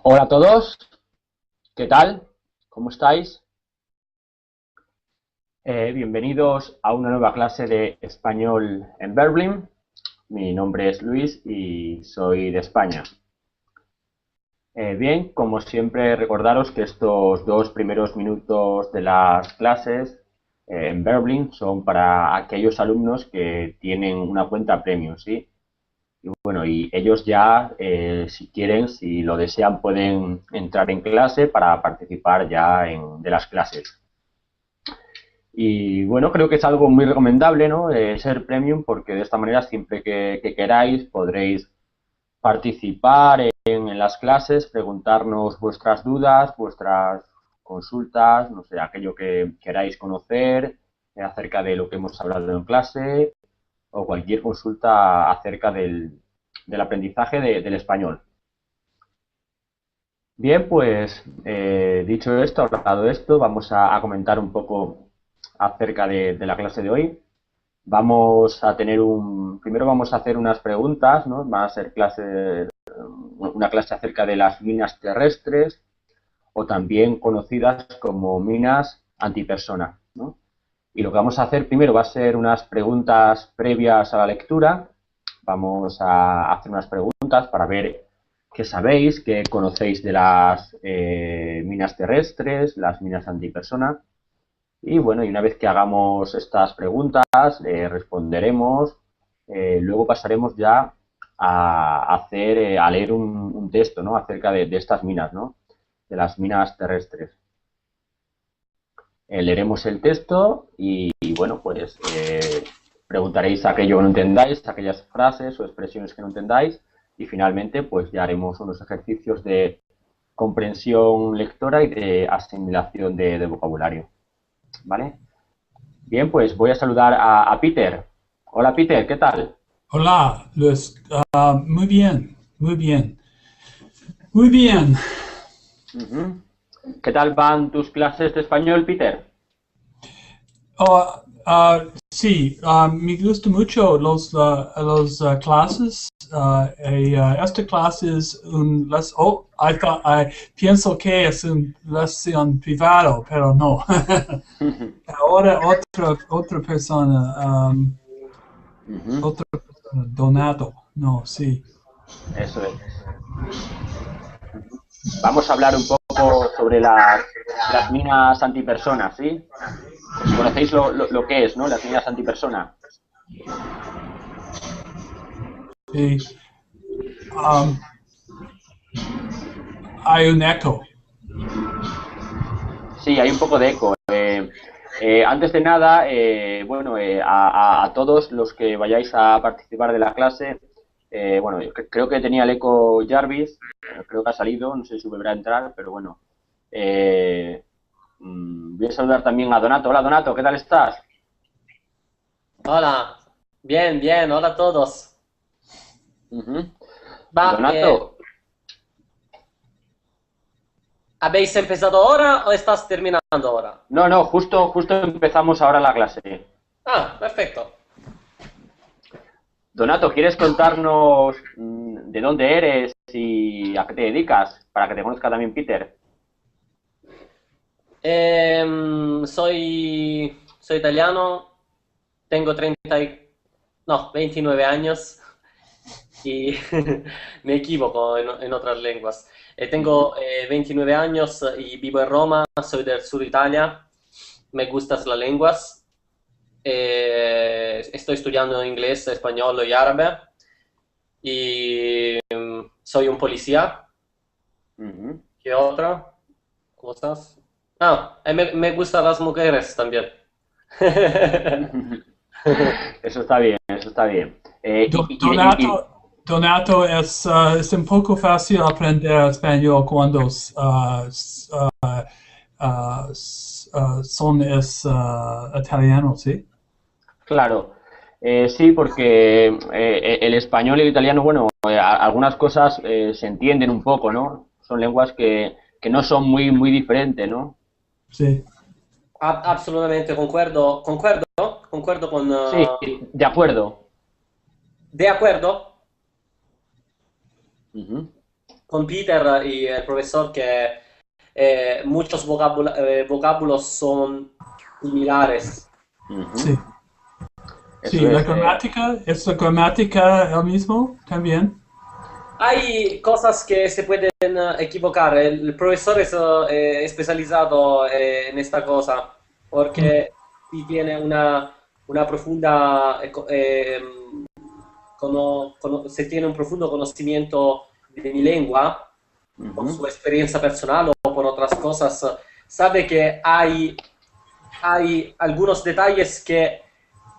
Hola a todos, ¿qué tal? ¿Cómo estáis? Bienvenidos a una nueva clase de español en Berlín. Mi nombre es Luis y soy de España. Bien, como siempre, recordaros que estos dos primeros minutos de las clases en Berlín son para aquellos alumnos que tienen una cuenta premium, ¿sí? Y bueno, y ellos ya, si quieren, si lo desean, pueden entrar en clase para participar ya de las clases. Y bueno, creo que es algo muy recomendable, ¿no? Ser premium, porque de esta manera, siempre que queráis, podréis participar en las clases, preguntarnos vuestras dudas, vuestras consultas, no sé, aquello que queráis conocer acerca de lo que hemos hablado en clase o cualquier consulta acerca del aprendizaje del español. Bien, pues dicho esto, hablado esto, vamos a comentar un poco acerca de la clase de hoy. Vamos a tener primero vamos a hacer unas preguntas, ¿no? Va a ser una clase acerca de las minas terrestres o también conocidas como minas antipersona, ¿no? Y lo que vamos a hacer primero va a ser unas preguntas previas a la lectura. Vamos a hacer unas preguntas para ver qué sabéis, qué conocéis de las minas terrestres, las minas antipersona. Y bueno, y una vez que hagamos estas preguntas, responderemos. Luego pasaremos ya a leer un texto, ¿no? Acerca de estas minas, ¿no? De las minas terrestres. Leeremos el texto y bueno, pues preguntaréis aquello que no entendáis, aquellas frases o expresiones que no entendáis, y finalmente pues ya haremos unos ejercicios de comprensión lectora y de asimilación de vocabulario. ¿Vale? Bien, pues voy a saludar a Peter. Hola Peter, ¿qué tal? Hola, Luis. Muy bien, muy bien, muy bien. Ujú. ¿Qué tal van tus clases de español, Peter? Sí, me gusta mucho los clases. Esta clase es pienso que es una lección privado, pero no. Ahora otra persona, Ujú. Donato, no, sí. Eso es. Vamos a hablar un poco sobre las minas antipersonas, ¿sí? Conocéis lo que es, ¿no? Las minas antipersona. Sí. Um, Hay un eco. Sí, hay un poco de eco. Antes de nada, bueno, a todos los que vayáis a participar de la clase, bueno, creo que tenía el eco Jarvis, creo que ha salido, no sé si volverá a entrar, pero bueno. Eh, Voy a saludar también a Donato. Hola Donato, ¿qué tal estás? Hola, bien, bien, hola a todos. Ujú. Va, Donato, ¿habéis empezado ahora o estás terminando ahora? no, no, justo empezamos ahora la clase. Ah, perfecto. Donato, ¿quieres contarnos de dónde eres y a qué te dedicas? Para que te conozca también Peter. Soy italiano, tengo 29 años y me equivoco en otras lenguas. Ujú. Tengo 29 años y vivo en Roma, soy del sur de Italia, me gustan las lenguas. Estoy estudiando inglés, español y árabe y soy un policía. Ujú. ¿Qué otra? ¿Cómo estás? Ah, me gustan las mujeres también. Eso está bien, eso está bien. Donato es un poco fácil aprender español cuando son italianos, ¿sí? Claro, sí, porque el español y el italiano, bueno, algunas cosas se entienden un poco, ¿no? Son lenguas que no son muy diferentes, ¿no? Sí. Absolutamente concuerdo con... Sí, de acuerdo. ¿De acuerdo? Ujú. con Peter y el profesor que muchos vocábulos son similares. Sí. Eso Sí, la es. gramática, ¿es la gramática el mismo también? Hay cosas que se pueden equivocar. El profesor es especializado en esta cosa porque sí tiene una profunda, se tiene un profundo conocimiento de mi lengua por su experiencia personal o por otras cosas. Sabe que hay algunos detalles que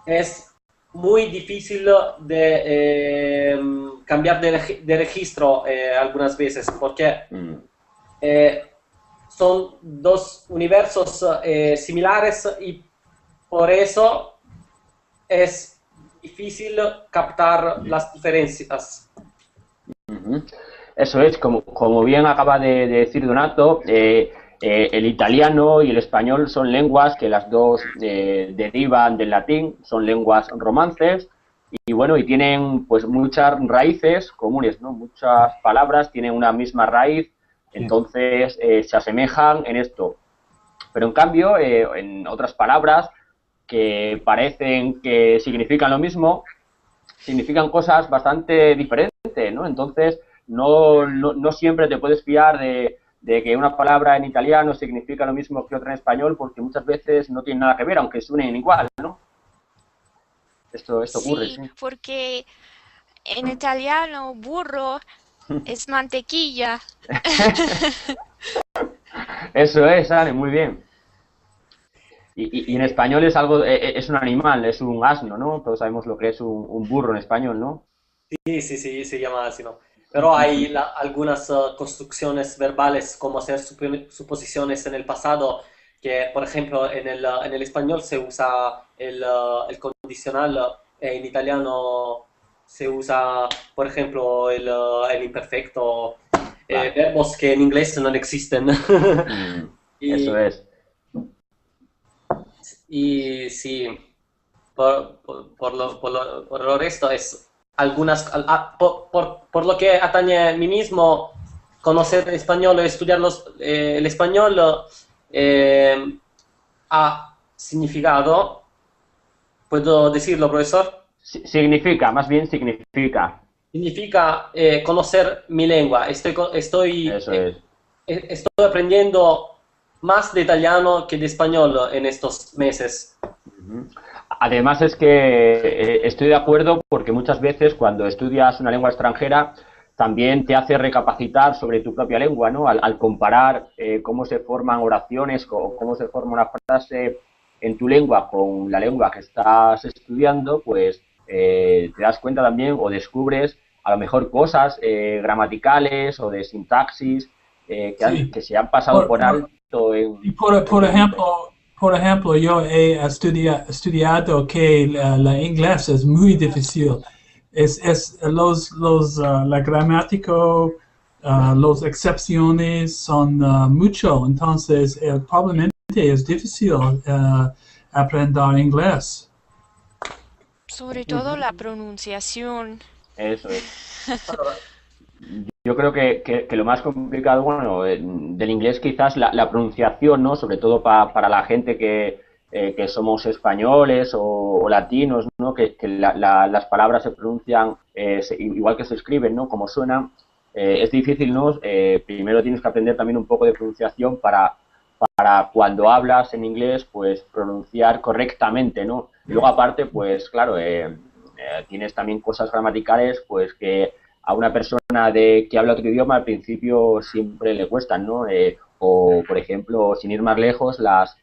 es muy difícil de cambiar de registro algunas veces, porque son dos universos similares y por eso es difícil captar las diferencias. Eso es, como bien acaba de decir Donato, el italiano y el español son lenguas que las dos derivan del latín, son lenguas romances y bueno, y tienen pues muchas raíces comunes, ¿no? Muchas palabras tienen una misma raíz, entonces se asemejan en esto. Pero en cambio, en otras palabras que parecen que significan lo mismo, significan cosas bastante diferentes, ¿no? Entonces, no siempre te puedes fiar de que una palabra en italiano significa lo mismo que otra en español, porque muchas veces no tienen nada que ver, aunque suenen igual, ¿no? Esto ocurre, Sí, sí. porque en italiano burro es mantequilla. Eso es, Anne, muy bien. Y en español es algo, es un animal, es un asno, ¿no? Todos sabemos lo que es un burro en español, ¿no? Sí, sí, sí, se llama así, ¿no? Pero hay algunas construcciones verbales como hacer suposiciones en el pasado, que por ejemplo en el español se usa el condicional, en italiano se usa, por ejemplo, el imperfecto, Claro. verbos que en inglés no existen. Eso Y, es. y sí, por lo resto es algunas, por lo que atañe a mí mismo, conocer el español, estudiar el español ha significado, ¿puedo decirlo, profesor? Significa, más bien significa. Significa conocer mi lengua. Eso es. Estoy aprendiendo más de italiano que de español en estos meses. Además es que estoy de acuerdo porque muchas veces cuando estudias una lengua extranjera también te hace recapacitar sobre tu propia lengua, ¿no? Al comparar cómo se forman oraciones o cómo se forma una frase en tu lengua con la lengua que estás estudiando, pues te das cuenta también o descubres a lo mejor cosas gramaticales o de sintaxis Sí. que se han pasado Por, por por- alto y en el libro. por ejemplo, yo he estudiado que la inglés es muy difícil. La gramática, las excepciones son mucho, entonces probablemente es difícil aprender inglés. Sobre todo la pronunciación. Eso es. Yo creo que lo más complicado, bueno, del inglés quizás la pronunciación, ¿no? Sobre todo para la gente que somos españoles o latinos, ¿no? Que las palabras se pronuncian igual que se escriben, ¿no? Como suenan. Es difícil, ¿no? Primero tienes que aprender también un poco de pronunciación para cuando hablas en inglés, pues pronunciar correctamente, ¿no? Y luego aparte, pues claro, tienes también cosas gramaticales, pues que a una persona que habla otro idioma al principio siempre le cuestan, ¿no? O, por ejemplo, sin ir más lejos, las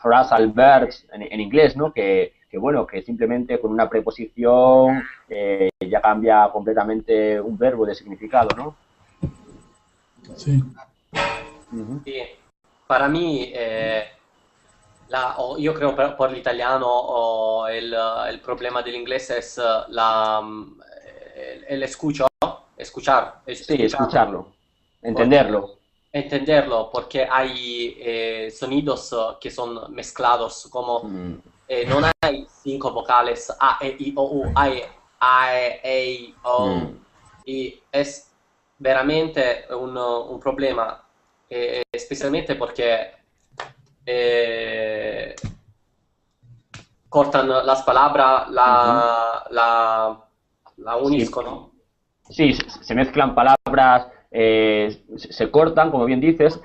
phrasal verbs en inglés, ¿no? Bueno, que simplemente con una preposición ya cambia completamente un verbo de significado, ¿no? Sí. Sí. Para mí, yo creo por l'italiano el problema del inglés es el escuchar, Sí, escucharlo, entenderlo. entenderlo, porque hay sonidos que son mezclados, como no hay 5 vocales A, E, I, O, U, hay A, E, I, O, y es veramente un problema, specialmente perché cortan las palabras, la Sí, uniscono, ¿no? sí, se mezclan palabras, se cortan, como bien dices,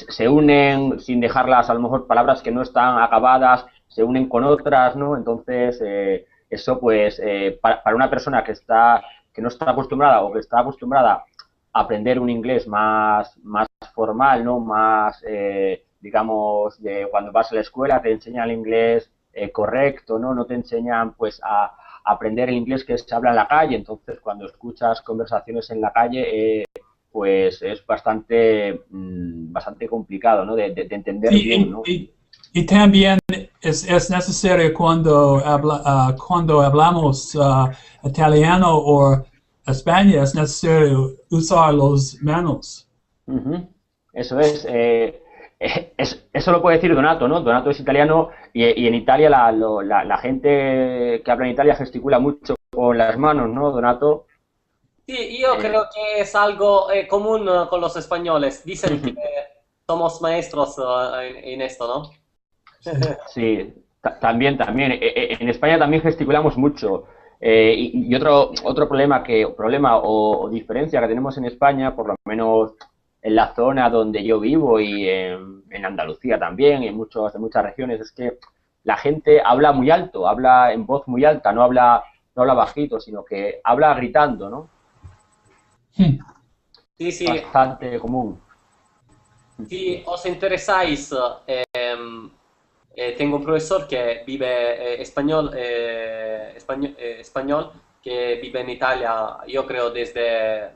se unen sin dejarlas, a lo mejor palabras que no están acabadas, se unen con otras, ¿no? Entonces, eso pues, para una persona que no está acostumbrada o que está acostumbrada a aprender un inglés más formal, ¿no? Más, digamos, de cuando vas a la escuela te enseñan el inglés correcto, ¿no? No te enseñan pues a aprender el inglés que se habla en la calle. Entonces, cuando escuchas conversaciones en la calle, pues es bastante complicado, ¿no? De entender bien, Sí, ¿no? y también es necesario cuando hablamos italiano o España, es necesario usar los manos. Ujú. Eso es, eso lo puede decir Donato, ¿no? Donato es italiano y en Italia la gente que habla en Italia gesticula mucho con las manos, ¿no, Donato? Sí, yo Eh, creo que es algo común con los españoles. Dicen que somos maestros en esto, ¿no? Sí, también. En España también gesticulamos mucho. Y otro problema o diferencia que tenemos en España, por lo menos en la zona donde yo vivo y en Andalucía también, y en muchas regiones, es que la gente habla muy alto, habla en voz muy alta, no habla bajito, sino que habla gritando, ¿no? Sí, sí. Bastante común. Si os interesáis, tengo un profesor que vive español, que vive en Italia, yo creo desde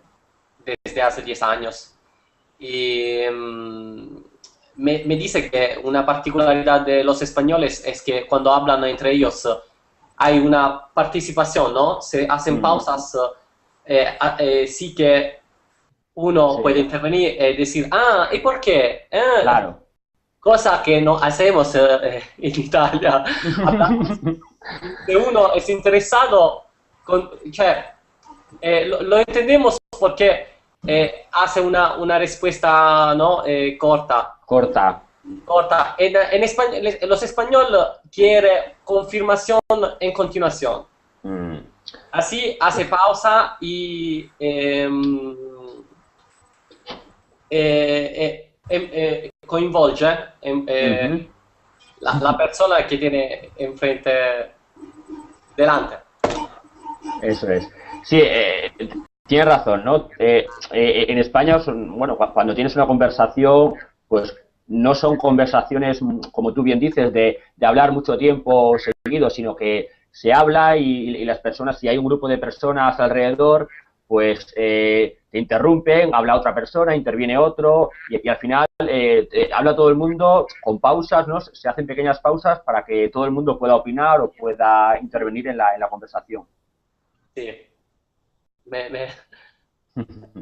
hace 10 años. Y me dice que una particularidad de los españoles es que cuando hablan entre ellos hay una participación, ¿no? Se hacen Mm, pausas, sí que uno puede sí, intervenir y decir, ah, ¿y por qué? claro. Cosa que no hacemos en Italia. Hablamos, si uno es interesado, cioè, lo entendemos porque hace una respuesta, ¿no? Corta. Corta. Corta. En español, los españoles quieren confirmación en continuación. Mm, Así hace pausa y coinvolge ujú. la persona que tiene enfrente, delante. Eso es. Sí, tienes razón, ¿no? En España, bueno, cuando tienes una conversación, pues no son conversaciones, como tú bien dices, de hablar mucho tiempo seguido, sino que se habla y las personas, si hay un grupo de personas alrededor, pues te interrumpen, habla otra persona, interviene otro y al final habla todo el mundo con pausas, ¿no? Se hacen pequeñas pausas para que todo el mundo pueda opinar o pueda intervenir en la conversación. Sí. Me,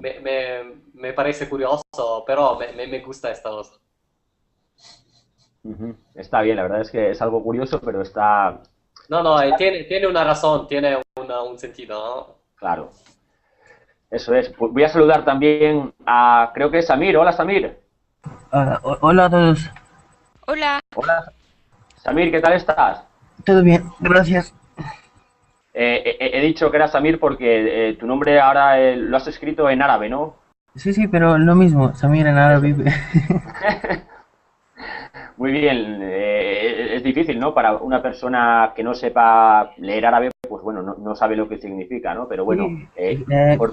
me, me parece curioso, pero me gusta esta cosa. Ujú. Está bien, la verdad es que es algo curioso, pero No, no, está tiene una razón, tiene un sentido, ¿no? claro. Eso es. Pues voy a saludar también a, creo que es Samir. Hola, Samir. Hola a todos, Hola. Hola, Samir, ¿qué tal estás? todo bien, gracias. He dicho que era Samir porque tu nombre ahora lo has escrito en árabe, ¿no? Sí, sí, pero lo mismo, Samir en árabe. Eso. Muy bien. Es difícil, ¿no? Para una persona que no sepa leer árabe, pues bueno, no sabe lo que significa, ¿no? Pero bueno, Sí,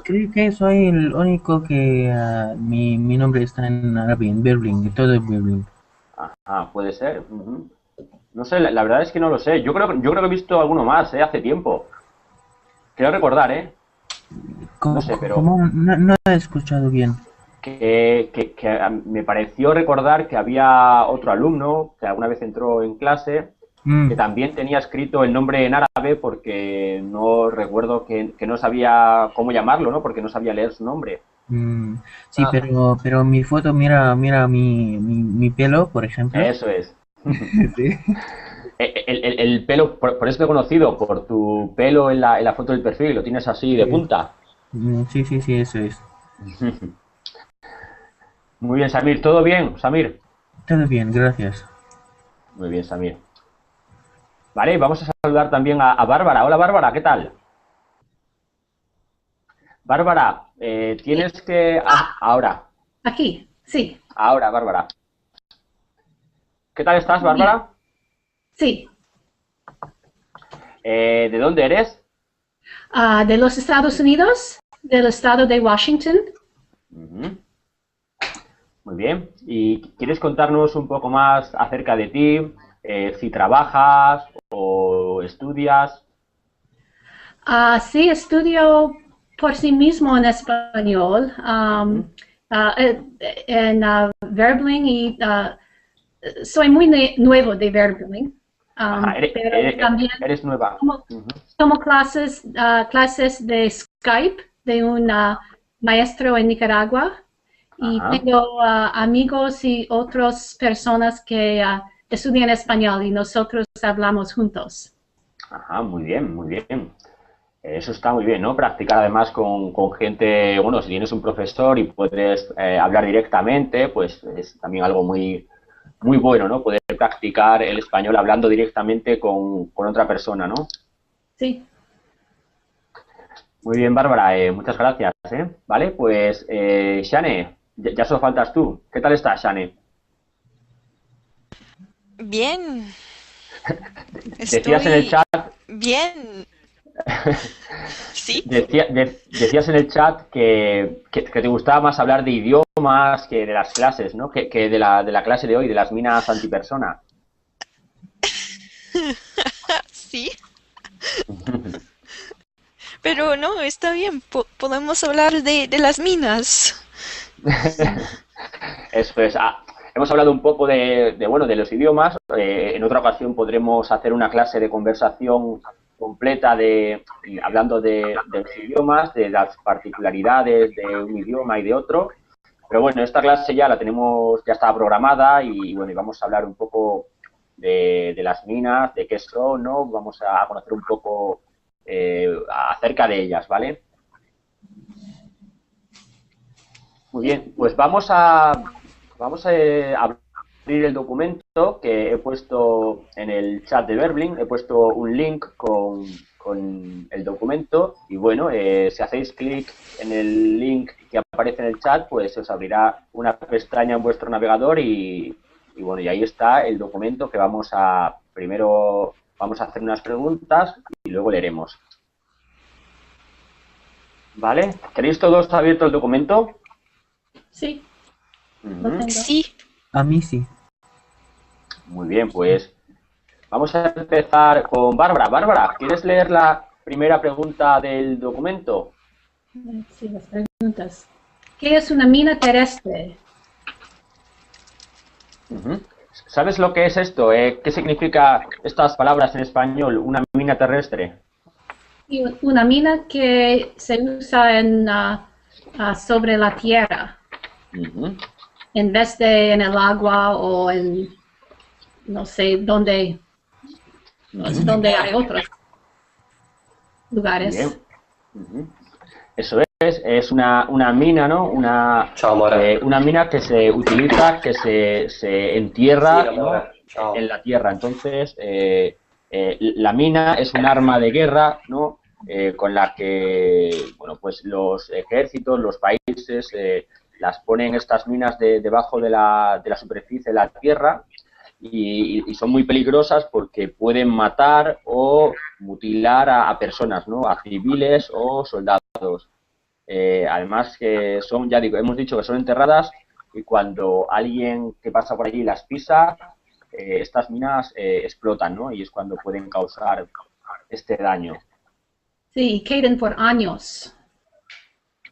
creo que soy el único que mi nombre está en árabe, en Berlín, todo es Berlín. puede ser. Ujú. No sé, la verdad es que no lo sé. Yo creo que he visto alguno más, hace tiempo. Quiero recordar, no sé, pero ¿Cómo? No he escuchado bien. que me pareció recordar que había otro alumno que alguna vez entró en clase Mm, que también tenía escrito el nombre en árabe porque no recuerdo que no sabía cómo llamarlo, ¿no? Porque no sabía leer su nombre. mm, sí, Ah, pero mi foto, mira mi pelo, por ejemplo. Eso es. Sí. El pelo, por eso te he conocido, por tu pelo en la foto del perfil, lo tienes así de Sí, punta. sí, sí, sí, eso es. Muy bien, Samir. ¿Todo bien, Samir? Todo bien, gracias. Muy bien, Samir. Vale, vamos a saludar también a Bárbara. Hola, Bárbara, ¿qué tal? Bárbara, Sí. tienes que... ahora, Aquí, sí, ahora, Bárbara. ¿Qué tal estás, bien, Bárbara? sí. ¿De dónde eres? De los Estados Unidos, del estado de Washington. Ujú. Muy bien. ¿Y quieres contarnos un poco más acerca de ti? Si trabajas o estudias. Sí, estudio por sí mismo en español, Ujú. en Verbling y soy muy nuevo de Verbling, Ajá, pero también eres nueva. tomo, Ujú. tomo clases de Skype de un maestro en Nicaragua y Ajá, tengo amigos y otras personas que estudian español y nosotros hablamos juntos. ajá, muy bien, muy bien. Eso está muy bien, ¿no? Practicar además con gente, bueno, si tienes un profesor y puedes hablar directamente, pues es también algo muy, muy bueno, ¿no? Poder practicar el español hablando directamente con otra persona, ¿no? Sí. Muy bien, Bárbara, muchas gracias, ¿eh? Vale, pues, Shane, ya solo faltas tú. ¿Qué tal estás, Shane? Bien, Decías en el estoy chat, bien. ¿Sí? decías en el chat que te gustaba más hablar de idiomas que de las clases, ¿no? Que de la clase de hoy, de las minas antipersona. Sí. Pero no, está bien. Podemos hablar de las minas. Eso es. Hemos hablado un poco bueno, de los idiomas. En otra ocasión podremos hacer una clase de conversación completa hablando de los idiomas, de las particularidades de un idioma y de otro. Pero bueno, esta clase ya la tenemos, ya estaba programada y bueno, y vamos a hablar un poco de las minas, de qué son, ¿no? Vamos a conocer un poco acerca de ellas, ¿vale? Muy bien, pues vamos a abrir el documento que he puesto en el chat de Verbling. He puesto un link con el documento y bueno, si hacéis clic en el link que aparece en el chat, pues os abrirá una pestaña en vuestro navegador y bueno, y ahí está el documento que primero vamos a hacer unas preguntas y luego leeremos. ¿Vale? ¿Tenéis todos abierto el documento? Sí, lo Ujú. tengo. Sí. A mí sí. Muy bien, pues vamos a empezar con Bárbara. Bárbara, ¿quieres leer la primera pregunta del documento? Sí, las preguntas. ¿Qué es una mina terrestre? Ujú. ¿Sabes lo que es esto? ¿Qué significa estas palabras en español? Una mina terrestre. Y una mina que se usa sobre la tierra, Ujú. en vez de en el agua o en, no sé, Ujú. donde hay otros Muy lugares. bien. Ujú. Eso es una mina, ¿no? Ciao amore. Una mina que se utiliza, se Sì, entierra, ¿no? amore. En Ciao. la tierra. Entonces, la mina es un arma de guerra, ¿no? Con la que, bueno, pues los ejércitos, los países, las ponen estas minas debajo de la superficie de la tierra y son muy peligrosas porque pueden matar o mutilar a personas, ¿no? A civiles o soldados. Además que son, ya digo, hemos dicho que son enterradas y cuando alguien que pasa por allí las pisa, estas minas explotan, ¿no? Y es cuando pueden causar este daño. Sí, quedan por años.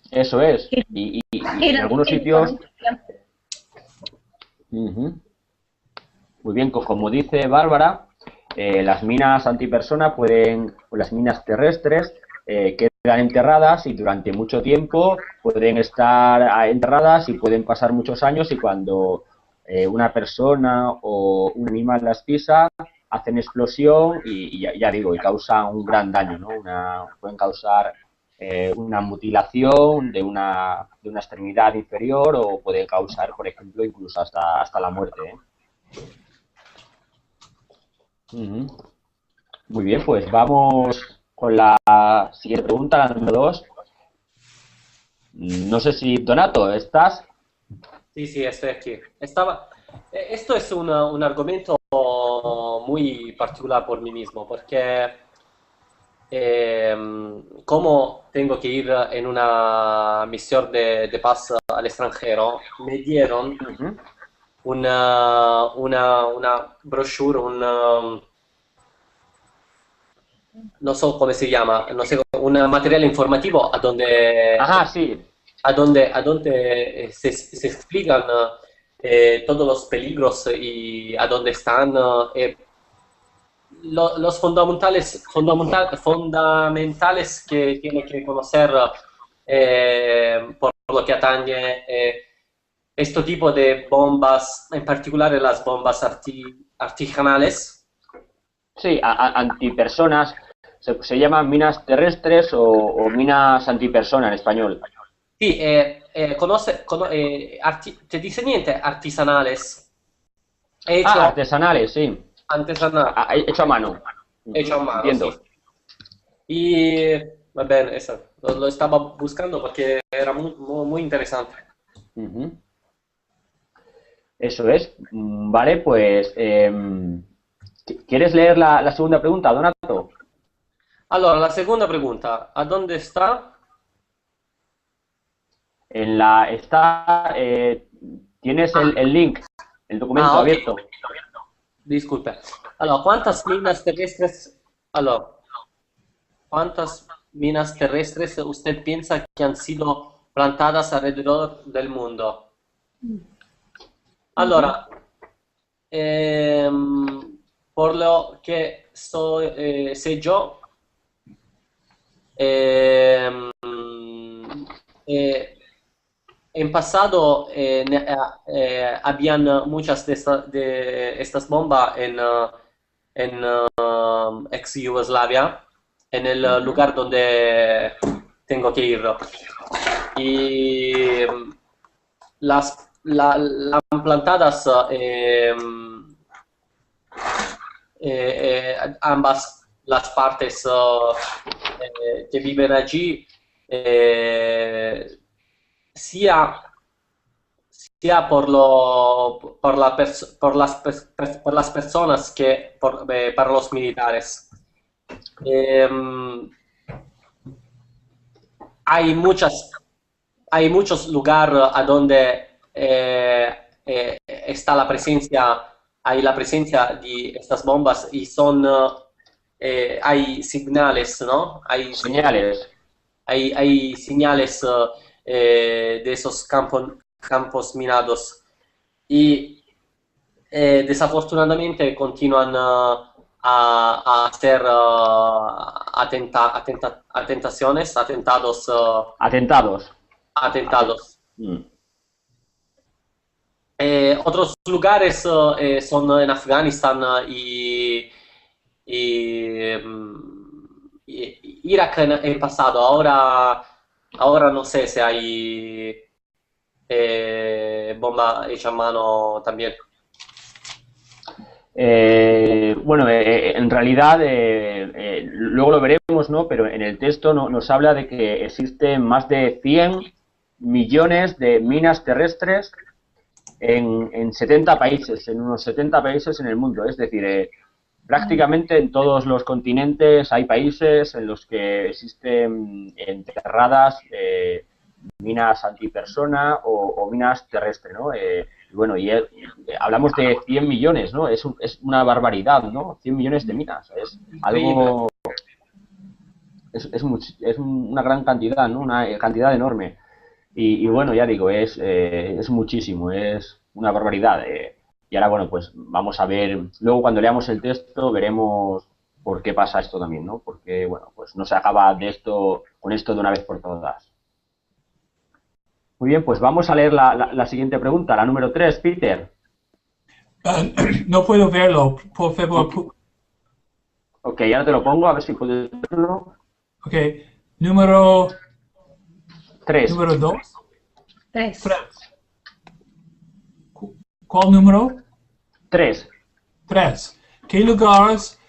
Eso es. Quedan, Y en algunos quedan por sitios, mucho tiempo. uh-huh, muy bien, como dice Bárbara, las minas antipersona o las minas terrestres, quedan enterradas y durante mucho tiempo pueden estar enterradas y pueden pasar muchos años y cuando una persona o un animal las pisa, hacen explosión y ya digo, y causan un gran daño, ¿no? Pueden causar una mutilación de una extremidad inferior o puede causar, por ejemplo, incluso hasta la muerte, ¿eh? Muy bien, pues vamos con la siguiente pregunta, la número 2. No sé si, Donato, ¿estás? Sí, estoy aquí. Esto es un argumento muy particular por mí mismo, porque como tengo que ir en una misión de paz al extranjero, me dieron una brochure, no sé cómo se llama, no sé, un material informativo Ajá, sí. a donde se explican todos los peligros y a dónde están los fundamentales que tiene que conocer por lo que atañe este tipo de bombas, en particular las bombas artesanales. Sí, antipersonas. Se llaman minas terrestres o minas antipersona en español. Sí, te dice niente artesanales. Artesanales, sí. Artesanal, Hecho a mano. hecho a mano, Entiendo. sí. Y, va bene, eso, lo estaba buscando porque era muy interesante. Eso es. Vale, pues, ¿quieres leer la segunda pregunta, Donato? Allora, la seconda pregunta, a dónde está? Tienes el link, el documento Ok. abierto. Disculpe. Allora, ¿cuántas minas terrestres usted piensa que han sido plantadas alrededor del mundo? Allora, por lo que sé yo, en pasado habían muchas de estas bombas en ex Yugoslavia, en el lugar donde tengo que ir. Y las plantadas ambas las partes que viven allí, sia por las personas que para los militares. Hay muchos lugares a donde está hay la presencia de estas bombas y hay señales, ¿no? Señales. Hay señales de esos campos minados y desafortunadamente continúan a hacer atentados. Atentados. Otros lugares son en Afganistán y Irak en pasado. Ahora no sé si hay bomba hecha a mano también. Bueno, en realidad, luego lo veremos, ¿no? Pero en el texto nos habla de que existen más de 100 millones de minas terrestres en 70 países, en unos 70 países en el mundo. Es decir, prácticamente en todos los continentes hay países en los que existen enterradas minas antipersona o minas terrestres, ¿no? Bueno, hablamos de 100 millones, ¿no? Es una barbaridad, ¿no? 100 millones de minas. Es algo... Es una gran cantidad, ¿no? Una cantidad enorme. Y bueno, ya digo, es muchísimo, es una barbaridad. Y ahora, bueno, pues vamos a ver, luego cuando leamos el texto veremos por qué pasa esto también, ¿no? Porque, bueno, pues no se acaba con esto de una vez por todas. Muy bien, pues vamos a leer la siguiente pregunta, la número 3, Peter. No puedo verlo, por favor. Ok, ahora te lo pongo, a ver si puedes verlo. Ok. Número Tres. Número 2. Tres. 3. ¿Cuál número? Tres. 3. ¿Qué lugares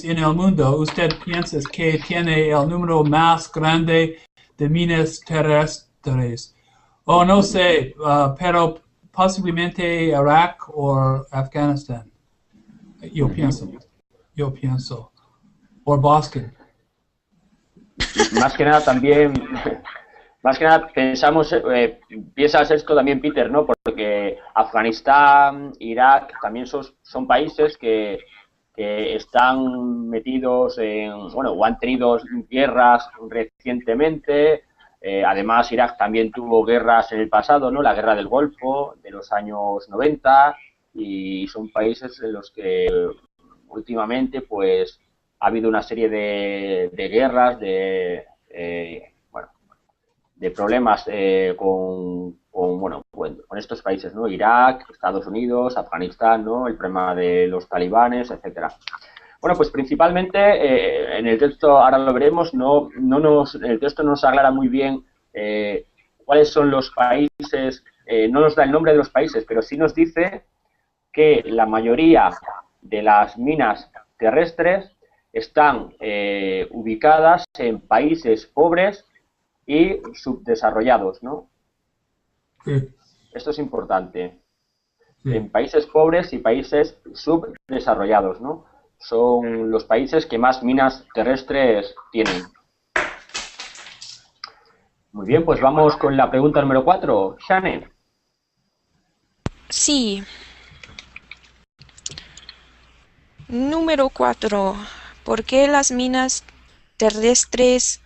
en el mundo usted piensa que tiene el número más grande de minas terrestres? O no sé, pero posiblemente Irak o Afganistán. Yo pienso. O Boston. Más que nada también, más que nada pensamos, piensas esto también, Peter, ¿no? Porque Afganistán, Irak también son países que están metidos en, bueno, o han tenido guerras recientemente. Además, Irak también tuvo guerras en el pasado, ¿no? La guerra del Golfo de los años 90, y son países en los que últimamente, pues, ha habido una serie de guerras, bueno, de problemas con estos países, ¿no? Irak, Estados Unidos, Afganistán, ¿no? El problema de los talibanes, etcétera. Bueno, pues principalmente en el texto, ahora lo veremos, el texto no nos aclara muy bien cuáles son los países, no nos da el nombre de los países, pero sí nos dice que la mayoría de las minas terrestres están ubicadas en países pobres y subdesarrollados, ¿no? Sí. Esto es importante. Sí. En países pobres y países subdesarrollados, ¿no? Son los países que más minas terrestres tienen. Muy bien, pues vamos con la pregunta número 4. Shane. Sí. Número 4. ¿Por qué las minas terrestres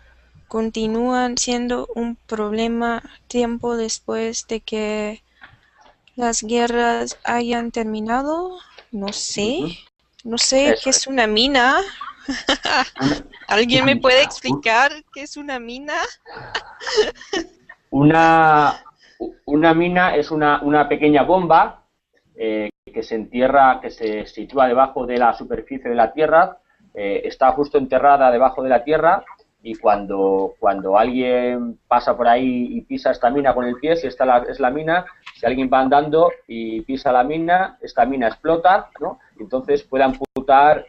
continúan siendo un problema tiempo después de que las guerras hayan terminado? No sé. No sé Eso qué es una mina. ¿Alguien me puede explicar qué es una mina? Una mina es una pequeña bomba que se entierra, que se sitúa debajo de la superficie de la Tierra, está justo enterrada debajo de la Tierra, y cuando alguien pasa por ahí y pisa esta mina con el pie, si esta es la mina, si alguien va andando y pisa la mina, esta mina explota, ¿no? Entonces puede amputar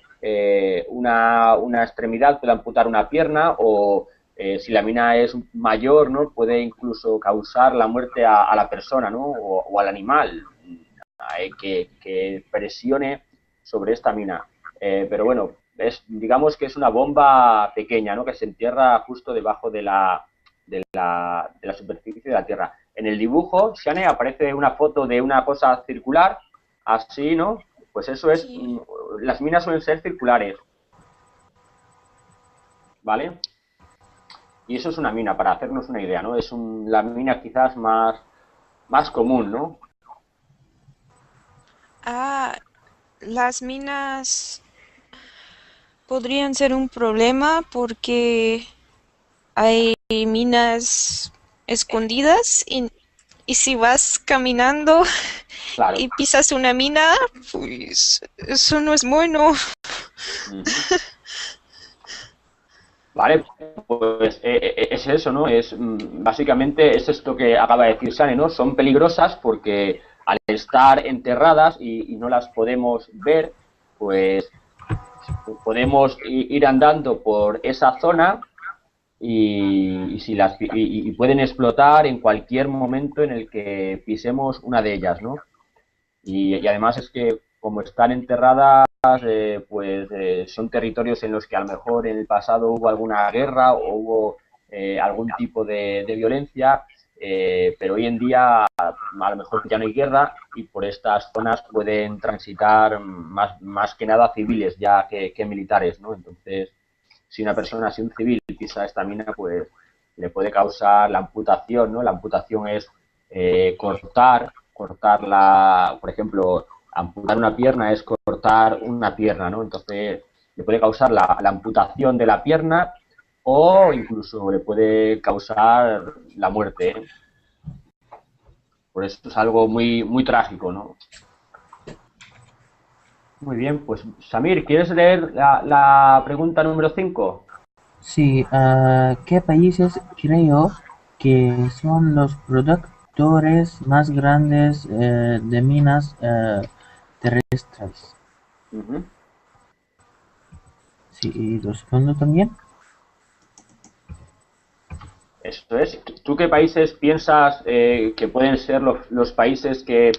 una extremidad, puede amputar una pierna, o si la mina es mayor, ¿no? Puede incluso causar la muerte a la persona, ¿no? O al animal que presione sobre esta mina. Pero bueno, digamos que es una bomba pequeña, ¿no? Que se entierra justo debajo de la superficie de la Tierra. En el dibujo, Shane, aparece una foto de una cosa circular, así, ¿no? Pues eso es, Sí. las minas suelen ser circulares, ¿vale? Y eso es una mina, para hacernos una idea, ¿no? Es la mina quizás más común, ¿no? Ah, las minas podrían ser un problema porque hay minas escondidas y si vas caminando Claro. y pisas una mina, pues eso no es bueno. Vale, pues es eso, ¿no? Básicamente es esto que acaba de decir Sane, ¿no? Son peligrosas porque al estar enterradas y no las podemos ver, pues podemos ir andando por esa zona y pueden explotar en cualquier momento en el que pisemos una de ellas, ¿no? Y además es que como están enterradas, son territorios en los que a lo mejor en el pasado hubo alguna guerra o hubo algún tipo de violencia, pero hoy en día a lo mejor ya no hay guerra y por estas zonas pueden transitar más que nada civiles ya que militares, ¿no? Entonces, si un civil pisa esta mina, pues le puede causar la amputación, ¿no? La amputación es cortar por ejemplo, amputar una pierna es cortar una pierna, ¿no? Entonces le puede causar la amputación de la pierna o incluso le puede causar la muerte, ¿eh? Por eso es algo muy trágico, ¿no? Muy bien, pues Samir, ¿quieres leer la pregunta número 5? Sí, ¿qué países creo que son los productores más grandes de minas terrestres? Ujú. Sí, y respondo también. Eso es. ¿Tú qué países piensas que pueden ser los países que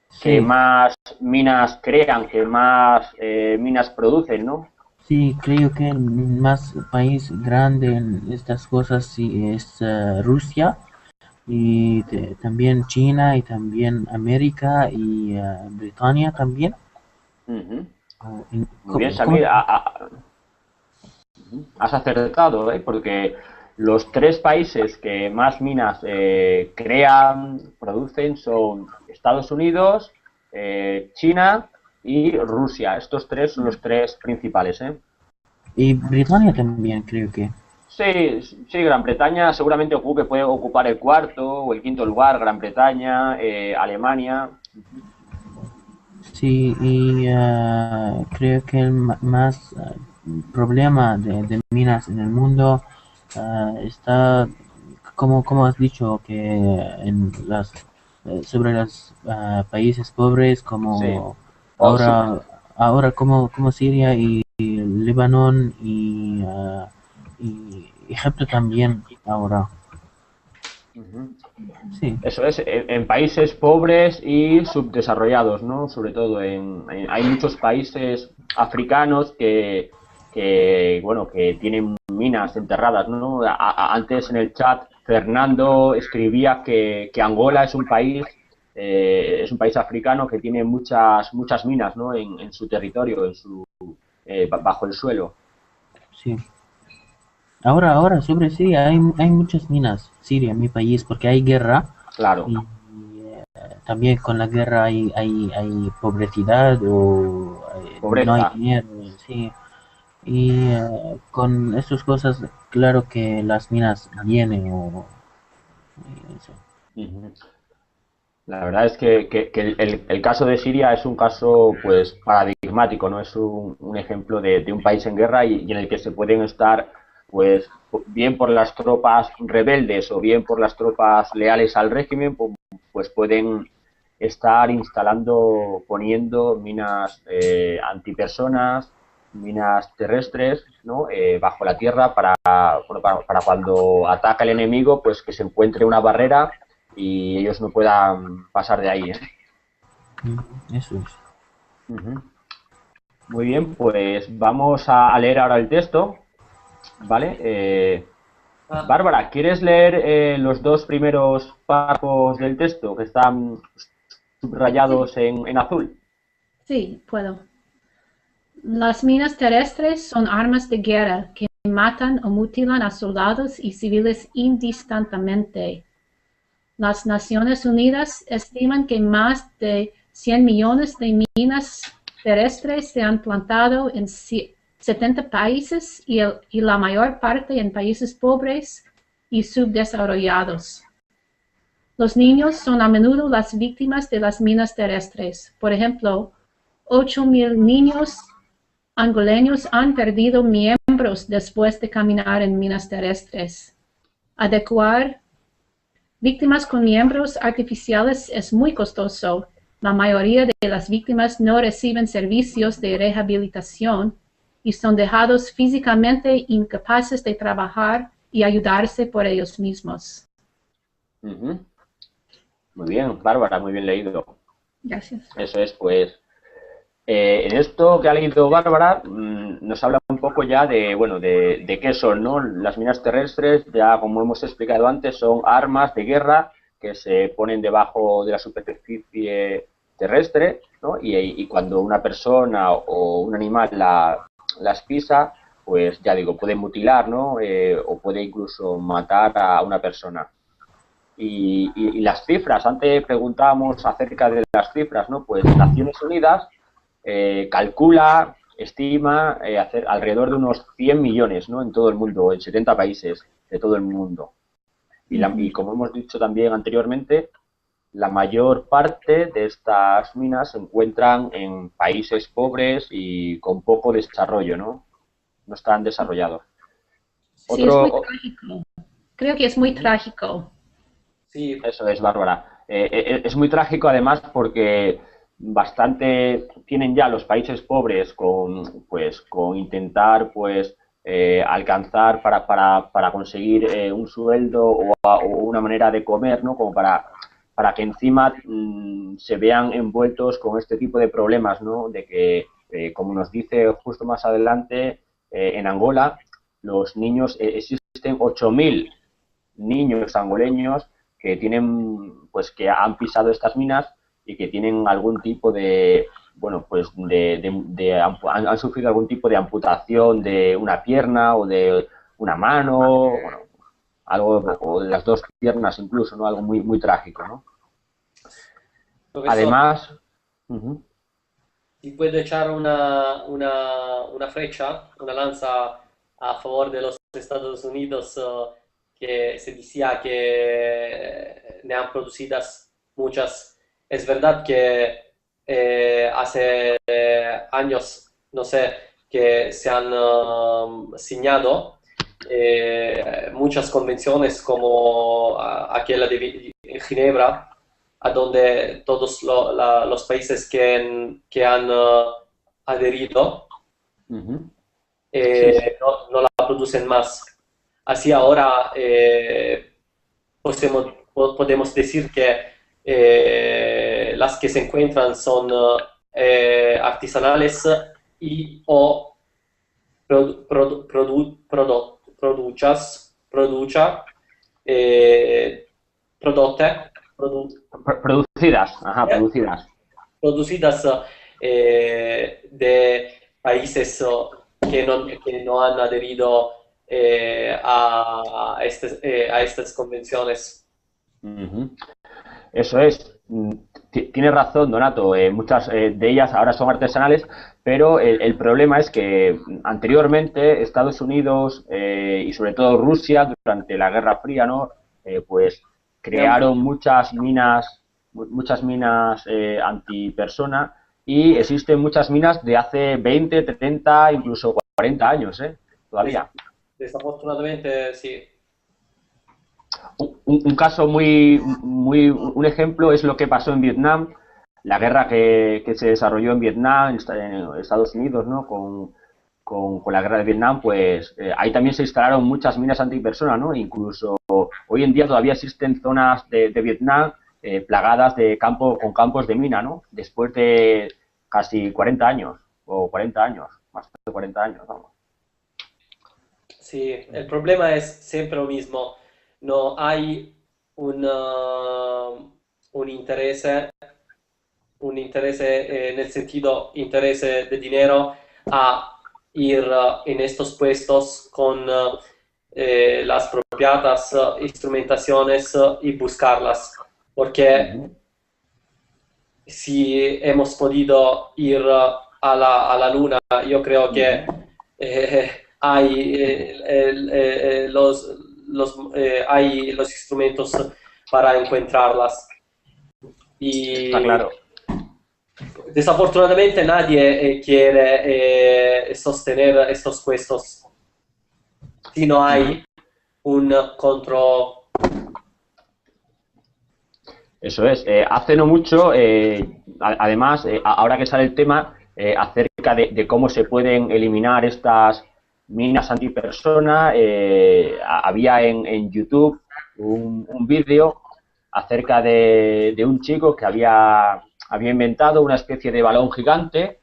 Sí, más minas crean, que más minas producen, ¿no? sí, creo que el más país grande en estas cosas sí es Rusia y también China y también América y Britania también. Ujú. Muy bien, ¿Cómo? Samir, has acertado, ¿eh? Porque los tres países que más minas crean, producen son Estados Unidos, China y Rusia. Estos tres son los tres principales, ¿eh? Y Britania también creo que. Sí, sí, Gran Bretaña seguramente puede ocupar el cuarto o el quinto lugar, Gran Bretaña, Alemania. Sí, y creo que el más problema de minas en el mundo está, como has dicho, que sobre los países pobres Sí. como O sub- ahora como Siria y Líbano y Egipto también ahora. Ujú. Sí, Eso es, en países pobres y subdesarrollados, ¿no? Sobre todo hay muchos países africanos bueno, que tienen minas enterradas, ¿no? Antes en el chat Fernando escribía que Angola es un país africano que tiene muchas minas, ¿no? En su territorio, bajo el suelo. sí. Ahora sobre Siria hay muchas minas, Siria, mi país, porque hay guerra Claro, y también con la guerra hay pobrecidad o no hay pobreza. dinero, sí. Y con estas cosas, claro que las minas vienen o eso. Ujú. La verdad es que el caso de Siria es un caso pues paradigmático, ¿no? Es un ejemplo de un país en guerra y en el que se pueden estar pues bien por las tropas rebeldes o bien por las tropas leales al régimen, pues pueden estar instalando, poniendo minas antipersonas, minas terrestres, ¿no? Bajo la tierra bueno, para cuando ataca el enemigo, pues que se encuentre una barrera y ellos no puedan pasar de ahí, ¿eh? Eso es. Ujú. Muy bien, pues vamos a leer ahora el texto, ¿vale? Ah, Bárbara, ¿quieres leer los dos primeros párrafos del texto que están Sí, subrayados en azul? sí, puedo. Las minas terrestres son armas de guerra que matan o mutilan a soldados y civiles instantáneamente. Las Naciones Unidas estiman que más de 100 millones de minas terrestres se han plantado en 70 países y la mayor parte en países pobres y subdesarrollados. Los niños son a menudo las víctimas de las minas terrestres. Por ejemplo, 8.000 niños angoleños han perdido miembros después de caminar en minas terrestres. Adecuar víctimas con miembros artificiales es muy costoso. La mayoría de las víctimas no reciben servicios de rehabilitación y son dejados físicamente incapaces de trabajar y ayudarse por ellos mismos. Ujú. Muy bien, Bárbara, muy bien leído. Gracias. Eso es, pues, en esto que ha leído Bárbara, nos habla un poco ya bueno, de qué son, ¿no? Las minas terrestres, ya como hemos explicado antes, son armas de guerra que se ponen debajo de la superficie terrestre, ¿no? Y cuando una persona o un animal las pisa, pues ya digo, puede mutilar, ¿no? O puede incluso matar a una persona. Y las cifras, antes preguntábamos acerca de las cifras, ¿no? Pues Naciones Unidas calcula, estima hacer alrededor de unos 100 millones, ¿no? En todo el mundo, en 70 países de todo el mundo. Y como hemos dicho también anteriormente, la mayor parte de estas minas se encuentran en países pobres y con poco desarrollo, ¿no? No están desarrollados. Sí, es muy Otro, trágico. Creo que es muy trágico. Sí, Eso es, Bárbara. Es muy trágico además porque bastante tienen ya los países pobres con intentar alcanzar para conseguir un sueldo o una manera de comer, ¿no? Como para que encima se vean envueltos con este tipo de problemas, ¿no? De que, como nos dice justo más adelante, en Angola, los niños, existen 8.000 niños angoleños que tienen, pues que han pisado estas minas y que tienen algún tipo de, bueno, pues han sufrido algún tipo de amputación de una pierna o de una mano, bueno, algo, o de las dos piernas incluso, ¿no? Algo muy, muy trágico, ¿no? profesor, Además, uh-huh. si puedo echar una flecha, una lanza a favor de los Estados Unidos, que se decía que ne han producidas muchas. Es verdad que hace años, no sé, que se han signado muchas convenciones como aquella de Ginebra, a donde todos los países que han adherido Uh-huh. Sí, sí. no la producen más. Así ahora podemos decir que las que se encuentran son artesanales y o producha, eh, prodotte, Producidas, ajá, producidas. producidas de países que no han adherido a estas convenciones. Uh-huh. Eso es. Tienes razón, Donato. Muchas de ellas ahora son artesanales, pero el problema es que anteriormente Estados Unidos y sobre todo Rusia durante la Guerra Fría, ¿no? Pues crearon muchas minas antipersona y existen muchas minas de hace 20, 30, incluso 40 años, Des- todavía. Desafortunadamente, sí. Un caso un ejemplo es lo que pasó en Vietnam, la guerra que se desarrolló en Vietnam, en Estados Unidos, ¿no? Con la guerra de Vietnam, pues ahí también se instalaron muchas minas antipersona, ¿no? Incluso hoy en día todavía existen zonas de Vietnam plagadas con campos de mina, ¿no? Después de casi 40 años, o 40 años, más de 40 años, vamos. Sí, el problema es siempre lo mismo. No hay un, un interés, nel sentido interés de dinero a ir en estos puestos con las propiadas instrumentaciones y buscarlas. Porque Ujú. si hemos podido ir a la luna, yo creo que Ujú. hay, hay los instrumentos para encontrarlas. Está Y claro. desafortunadamente nadie quiere sostener estos puestos si no Ujú. hay un control. Eso es. Hace no mucho, además, ahora que sale el tema acerca de cómo se pueden eliminar estas minas antipersona, había en YouTube un vídeo acerca de un chico que había inventado una especie de balón gigante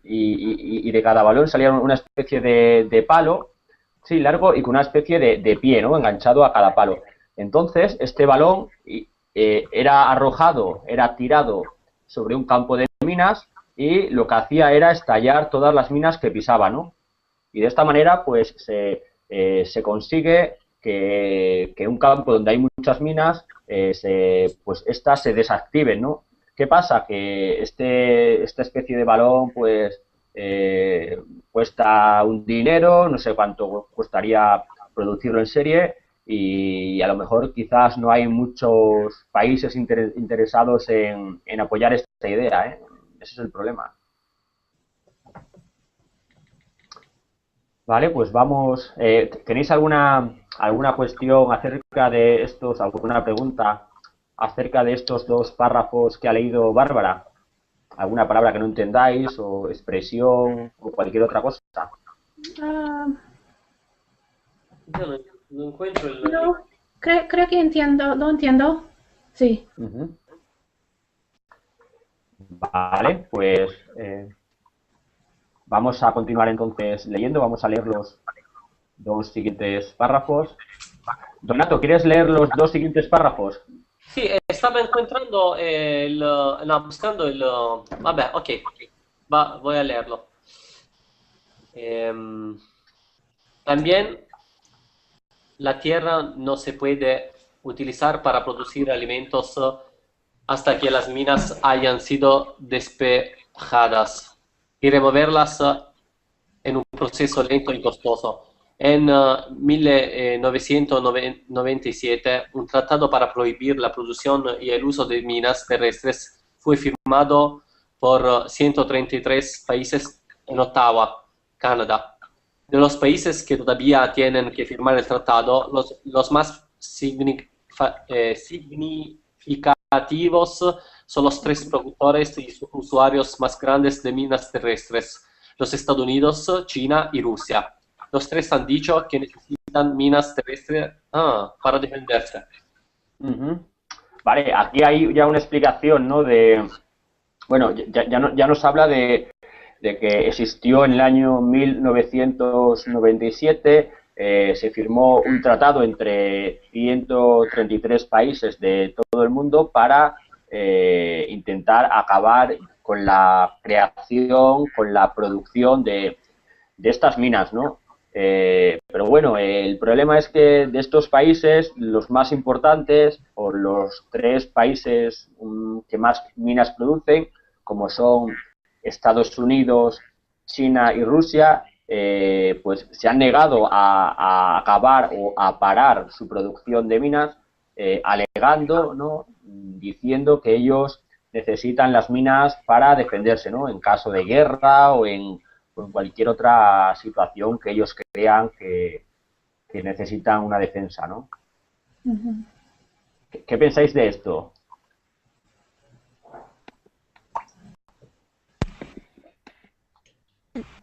y de cada balón salía una especie de palo, sí, largo y con una especie de pie, ¿no? Enganchado a cada palo. Entonces, este balón era tirado sobre un campo de minas y lo que hacía era estallar todas las minas que pisaba, ¿no? Y de esta manera, pues, se consigue que un campo donde hay muchas minas, pues, estas se desactiven, ¿no? ¿Qué pasa? Que esta especie de balón, pues, cuesta un dinero, no sé cuánto costaría producirlo en serie y a lo mejor quizás no hay muchos países interesados en apoyar esta idea, ¿eh? Ese es el problema. Vale, pues vamos. ¿Tenéis alguna cuestión acerca de estos, alguna pregunta acerca de estos dos párrafos que ha leído Bárbara? ¿Alguna palabra que no entendáis o expresión o cualquier otra cosa? Ah, Yo no encuentro el... no, creo que entiendo, lo entiendo. Sí. Ujú. Vale, pues vamos a continuar entonces leyendo. Vamos a leer los dos siguientes párrafos. Donato, ¿quieres leer los dos siguientes párrafos? Sí, estaba encontrando no, buscando el... Vabbè, ok, voy a leerlo. También la tierra no se puede utilizar para producir alimentos hasta que las minas hayan sido despejadas y removerlas en un proceso lento y costoso. En 1997, un tratado para prohibir la producción y el uso de minas terrestres fue firmado por 133 países en Ottawa, Canadá. De los países que todavía tienen que firmar el tratado, los más significativos son los tres productores y usuarios más grandes de minas terrestres: los Estados Unidos, China y Rusia. Los tres han dicho que necesitan minas terrestres para defenderse. Ujú. Vale, aquí hay ya una explicación, ¿no? Bueno, ya nos habla de que existió en el año 1997, se firmó un tratado entre 133 países de todo el mundo para intentar acabar con la creación, con la producción de estas minas, ¿no? Pero bueno, el problema es que de estos países, los más importantes, o los tres países que más minas producen, como son Estados Unidos, China y Rusia, pues se han negado a acabar o a parar su producción de minas, alegando, ¿no? Diciendo que ellos necesitan las minas para defenderse, ¿no? En caso de guerra o en cualquier otra situación que ellos crean que necesitan una defensa, ¿no? Ujú. ¿Qué pensáis de esto?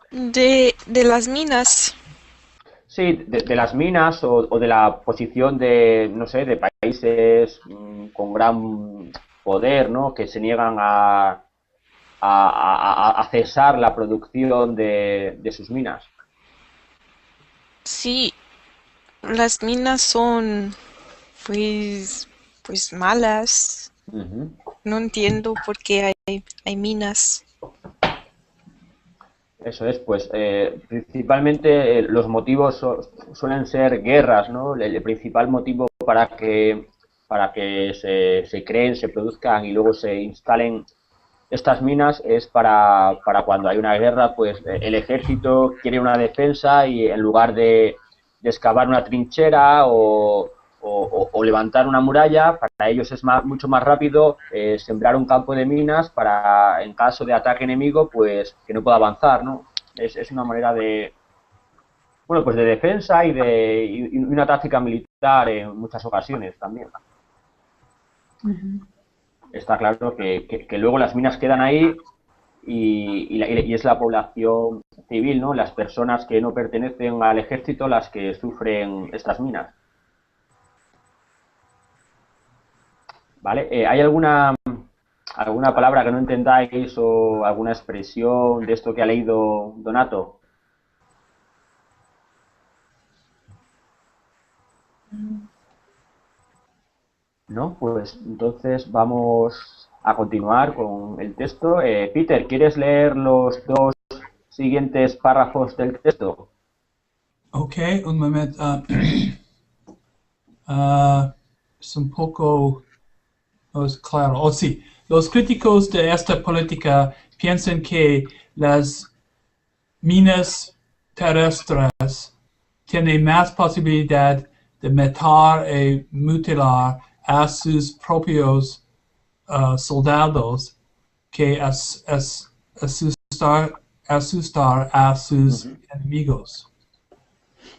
De las minas. Sí, de las minas o de la posición de, no sé, de países con gran poder, ¿no? Que se niegan a cesar la producción de sus minas. Sí, las minas son pues malas. Ujú. No entiendo por qué hay minas. Eso es, pues principalmente los motivos suelen ser guerras, ¿no? El principal motivo para que se creen, se produzcan y luego se instalen estas minas es para cuando hay una guerra, pues el ejército quiere una defensa y en lugar de excavar una trinchera o levantar una muralla, para ellos es mucho más rápido sembrar un campo de minas para, en caso de ataque enemigo, pues que no pueda avanzar, ¿no? Es una manera de, bueno, pues de defensa y una táctica militar en muchas ocasiones también. Ujú. Está claro que luego las minas quedan ahí y es la población civil, ¿no? Las personas que no pertenecen al ejército las que sufren estas minas. ¿Vale? ¿Hay alguna palabra que no entendáis o alguna expresión de esto que ha leído Donato? ¿No? Pues entonces vamos a continuar con el texto. Peter, ¿quieres leer los dos siguientes párrafos del texto? Ok, un momento. Es un poco no es claro. Oh, sí. Los críticos de esta política piensan que las minas terrestres tienen más posibilidad de matar y mutilar a sus propios soldados que asustar a sus enemigos.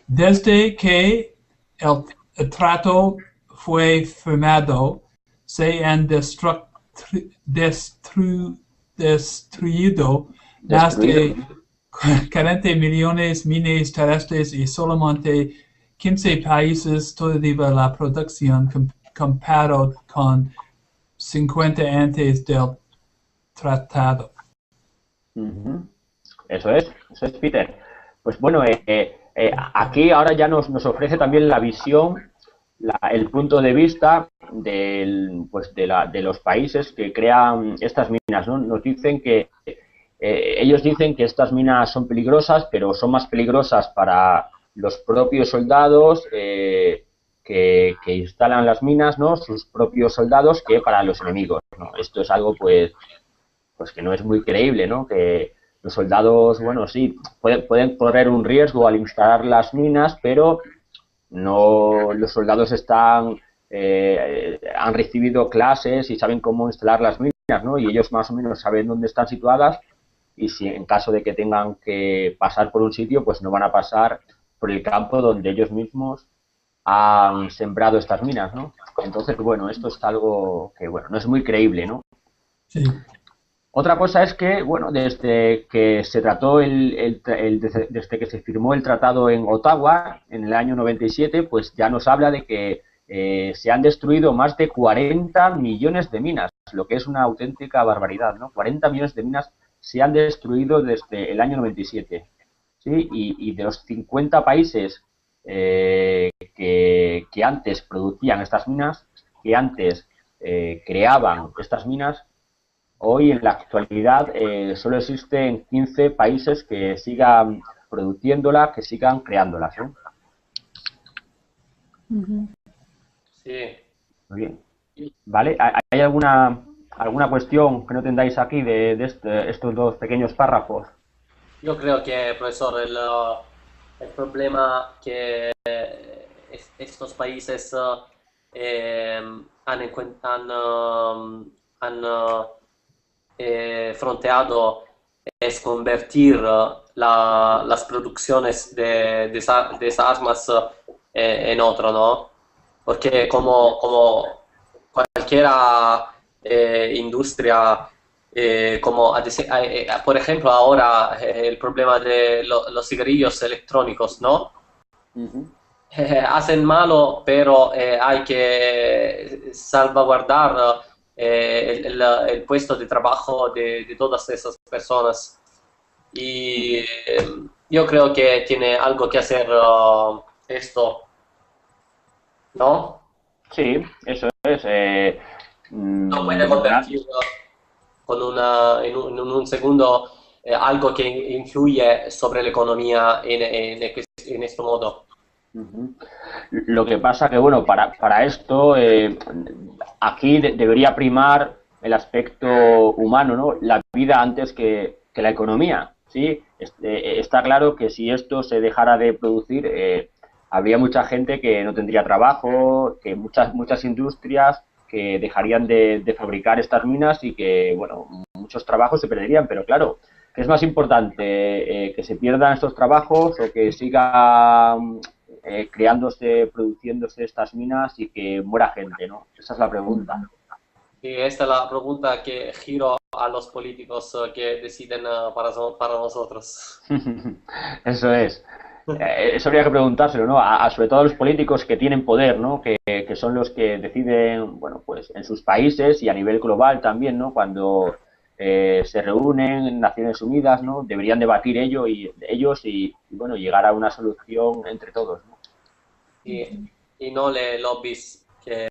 Desde que el trato fue firmado, se han destruido más de 40 millones de minas terrestres y solamente 15 países todavía la producción comparado con 50 antes del tratado. Eso es, Peter. Pues bueno, aquí ahora ya nos ofrece también la visión, el punto de vista de los países que crean estas minas, ¿no? Nos dicen que ellos dicen que estas minas son peligrosas, pero son más peligrosas para los propios soldados que instalan las minas, ¿no? Sus propios soldados, que para los enemigos, ¿no? Esto es algo pues que no es muy creíble, ¿no? Que los soldados, bueno, sí, pueden correr un riesgo al instalar las minas, pero no, los soldados han recibido clases y saben cómo instalar las minas, ¿no? Y ellos más o menos saben dónde están situadas, y si en caso de que tengan que pasar por un sitio, pues no van a pasar por el campo donde ellos mismos han sembrado estas minas, ¿no? Entonces, bueno, esto es algo que, bueno, no es muy creíble, ¿no? Sí. Otra cosa es que, bueno, desde que se trató desde que se firmó el tratado en Ottawa en el año 97, pues ya nos habla de que se han destruido más de 40 millones de minas, lo que es una auténtica barbaridad, ¿no? 40 millones de minas se han destruido desde el año 97, ¿sí? Y de los 50 países que antes producían estas minas, que antes creaban estas minas, hoy en la actualidad solo existen 15 países que sigan produciéndola, que sigan creándolas, ¿no? Sí. Muy bien. ¿Vale? ¿Hay alguna cuestión que no tendáis aquí de estos dos pequeños párrafos? Yo creo que, profesor, el problema que estos países han fronteado es convertir las producciones de esas armas en otro, ¿no? Porque como cualquiera industria, por ejemplo ahora el problema de los cigarrillos electrónicos, ¿no? Hacen malo, pero hay que salvaguardar el puesto de trabajo de todas esas personas. Y yo creo que tiene algo que hacer esto, ¿no? Sí, eso es. No puede convertir en un segundo algo que influye sobre la economía en este modo. Lo que pasa que, bueno, para esto aquí debería primar el aspecto humano, ¿no? La vida antes que la economía, ¿sí? Está claro que si esto se dejara de producir, habría mucha gente que no tendría trabajo, que muchas industrias que dejarían de fabricar estas minas y que, bueno, muchos trabajos se perderían, pero claro, ¿qué es más importante? ¿Que se pierdan estos trabajos o que siga produciéndose estas minas y que muera gente, ¿no? Esa es la pregunta. Y esta es la pregunta que giro a los políticos que deciden para nosotros. Eso es. Eso habría que preguntárselo, ¿no? Sobre todo a los políticos que tienen poder, ¿no? Que son los que deciden, bueno, pues en sus países y a nivel global también, ¿no? Cuando se reúnen en Naciones Unidas, ¿no? Deberían debatir ellos y bueno, llegar a una solución entre todos, ¿no? Y no le lobbies que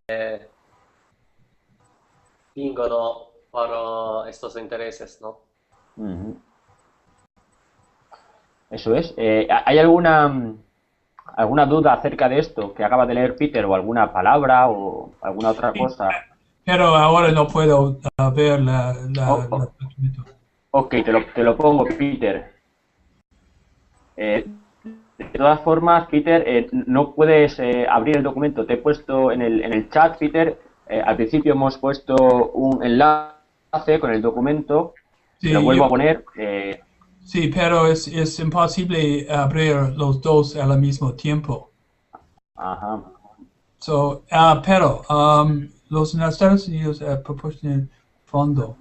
vingono para estos intereses, ¿no? Eso es. ¿Hay alguna duda acerca de esto que acaba de leer Peter, o alguna palabra o alguna otra cosa? Pero ahora no puedo ver la documento. Ok, te lo pongo, Peter. De todas formas, Peter, no puedes abrir el documento. Te he puesto en el chat, Peter. Al principio hemos puesto un enlace con el documento. Sí, Te lo vuelvo a poner. Sí, pero es imposible abrir los dos al mismo tiempo. Ajá. So, pero los Estados Unidos proporcionan fondo.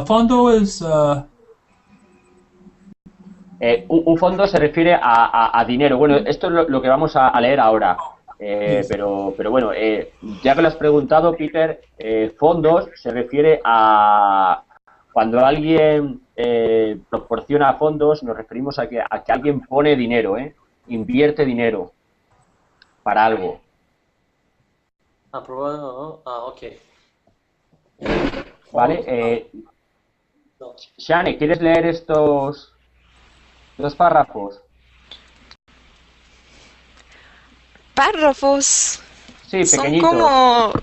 Fondo es Un fondo se refiere a dinero. Bueno, esto es lo que vamos a leer ahora. Yes. Pero bueno, ya que lo has preguntado, Peter, fondos se refiere a cuando alguien proporciona fondos, nos referimos a que alguien pone dinero, invierte dinero para algo. Aprobado. Ok. ¿Vale? No. Shane, ¿quieres leer estos dos párrafos? Párrafos. Sí, Son pequeñitos. como...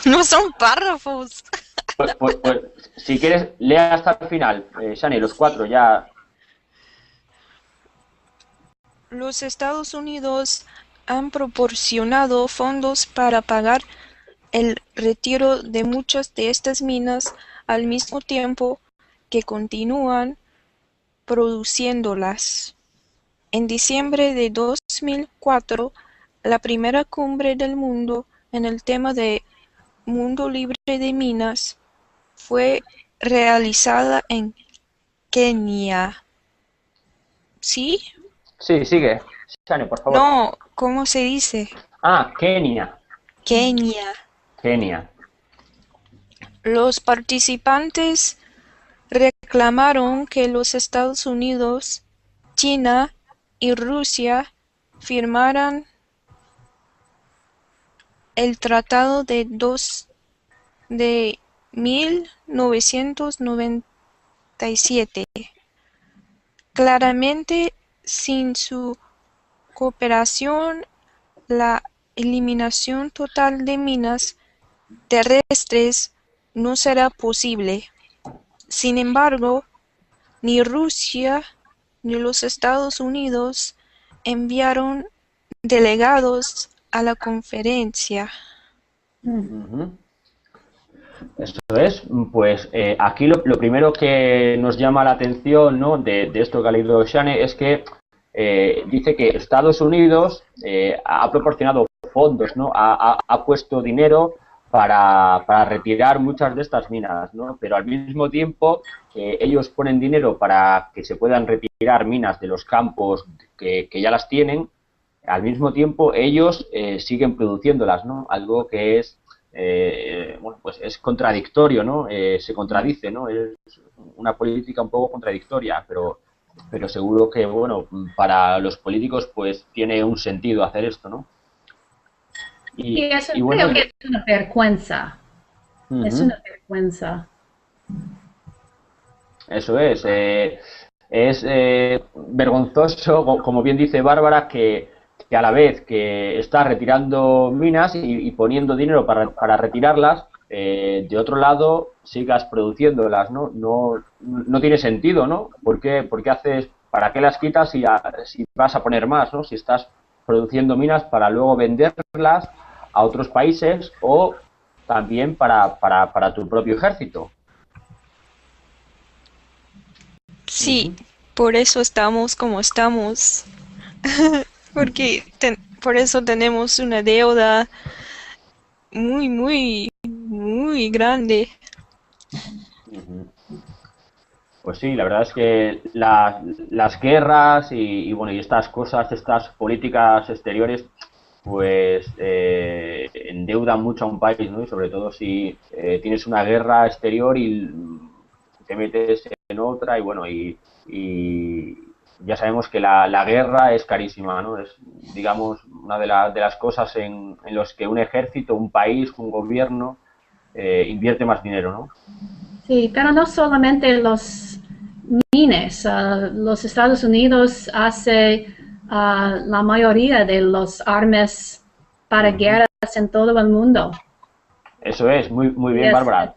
No son párrafos. Pues, si quieres, lea hasta el final, Shani, los cuatro ya. Los Estados Unidos han proporcionado fondos para pagar el retiro de muchas de estas minas al mismo tiempo que continúan produciéndolas. En diciembre de 2004, la primera cumbre del mundo en el tema de Mundo Libre de Minas fue realizada en Kenia. ¿Sí? Sí, sigue. Shani, por favor. No, ¿cómo se dice? Kenia. Kenia. Kenia. Los participantes reclamaron que los Estados Unidos, China y Rusia firmaran el Tratado de 1997. Claramente, sin su cooperación, la eliminación total de minas terrestres no será posible. Sin embargo, ni Rusia ni los Estados Unidos enviaron delegados a la conferencia. Eso es, pues aquí lo primero que nos llama la atención, ¿no? de esto que ha leído Shane es que dice que Estados Unidos ha proporcionado fondos, ¿no? Ha puesto dinero para retirar muchas de estas minas, ¿no? Pero al mismo tiempo ellos ponen dinero para que se puedan retirar minas de los campos que ya las tienen, al mismo tiempo ellos siguen produciéndolas, ¿no? Algo que es bueno, pues es contradictorio, ¿no? Se contradice, ¿no? Es una política un poco contradictoria, pero seguro que, bueno, para los políticos pues tiene un sentido hacer esto, ¿no? Y eso bueno, creo que es una vergüenza. Es una vergüenza. Eso es. Vergonzoso, como bien dice Bárbara, que a la vez que está retirando minas y poniendo dinero para retirarlas, de otro lado sigas produciéndolas, ¿no? No tiene sentido, ¿no? ¿Por qué haces, para qué las quitas si vas a poner más, ¿no? Si estás produciendo minas para luego venderlas a otros países o también para tu propio ejército. Sí, por eso estamos como estamos. Porque por eso tenemos una deuda muy, muy, muy grande. Pues sí, la verdad es que las guerras y bueno, y estas cosas, estas políticas exteriores, pues endeudan mucho a un país, ¿no? Y sobre todo si tienes una guerra exterior y te metes en otra y bueno, y ya sabemos que la guerra es carísima, ¿no? Es, digamos, una de las cosas en los que un ejército, un país, un gobierno invierte más dinero, ¿no? Sí, pero no solamente los mines. Los Estados Unidos hace la mayoría de los armas para guerras en todo el mundo. Eso es, muy bien, Bárbara.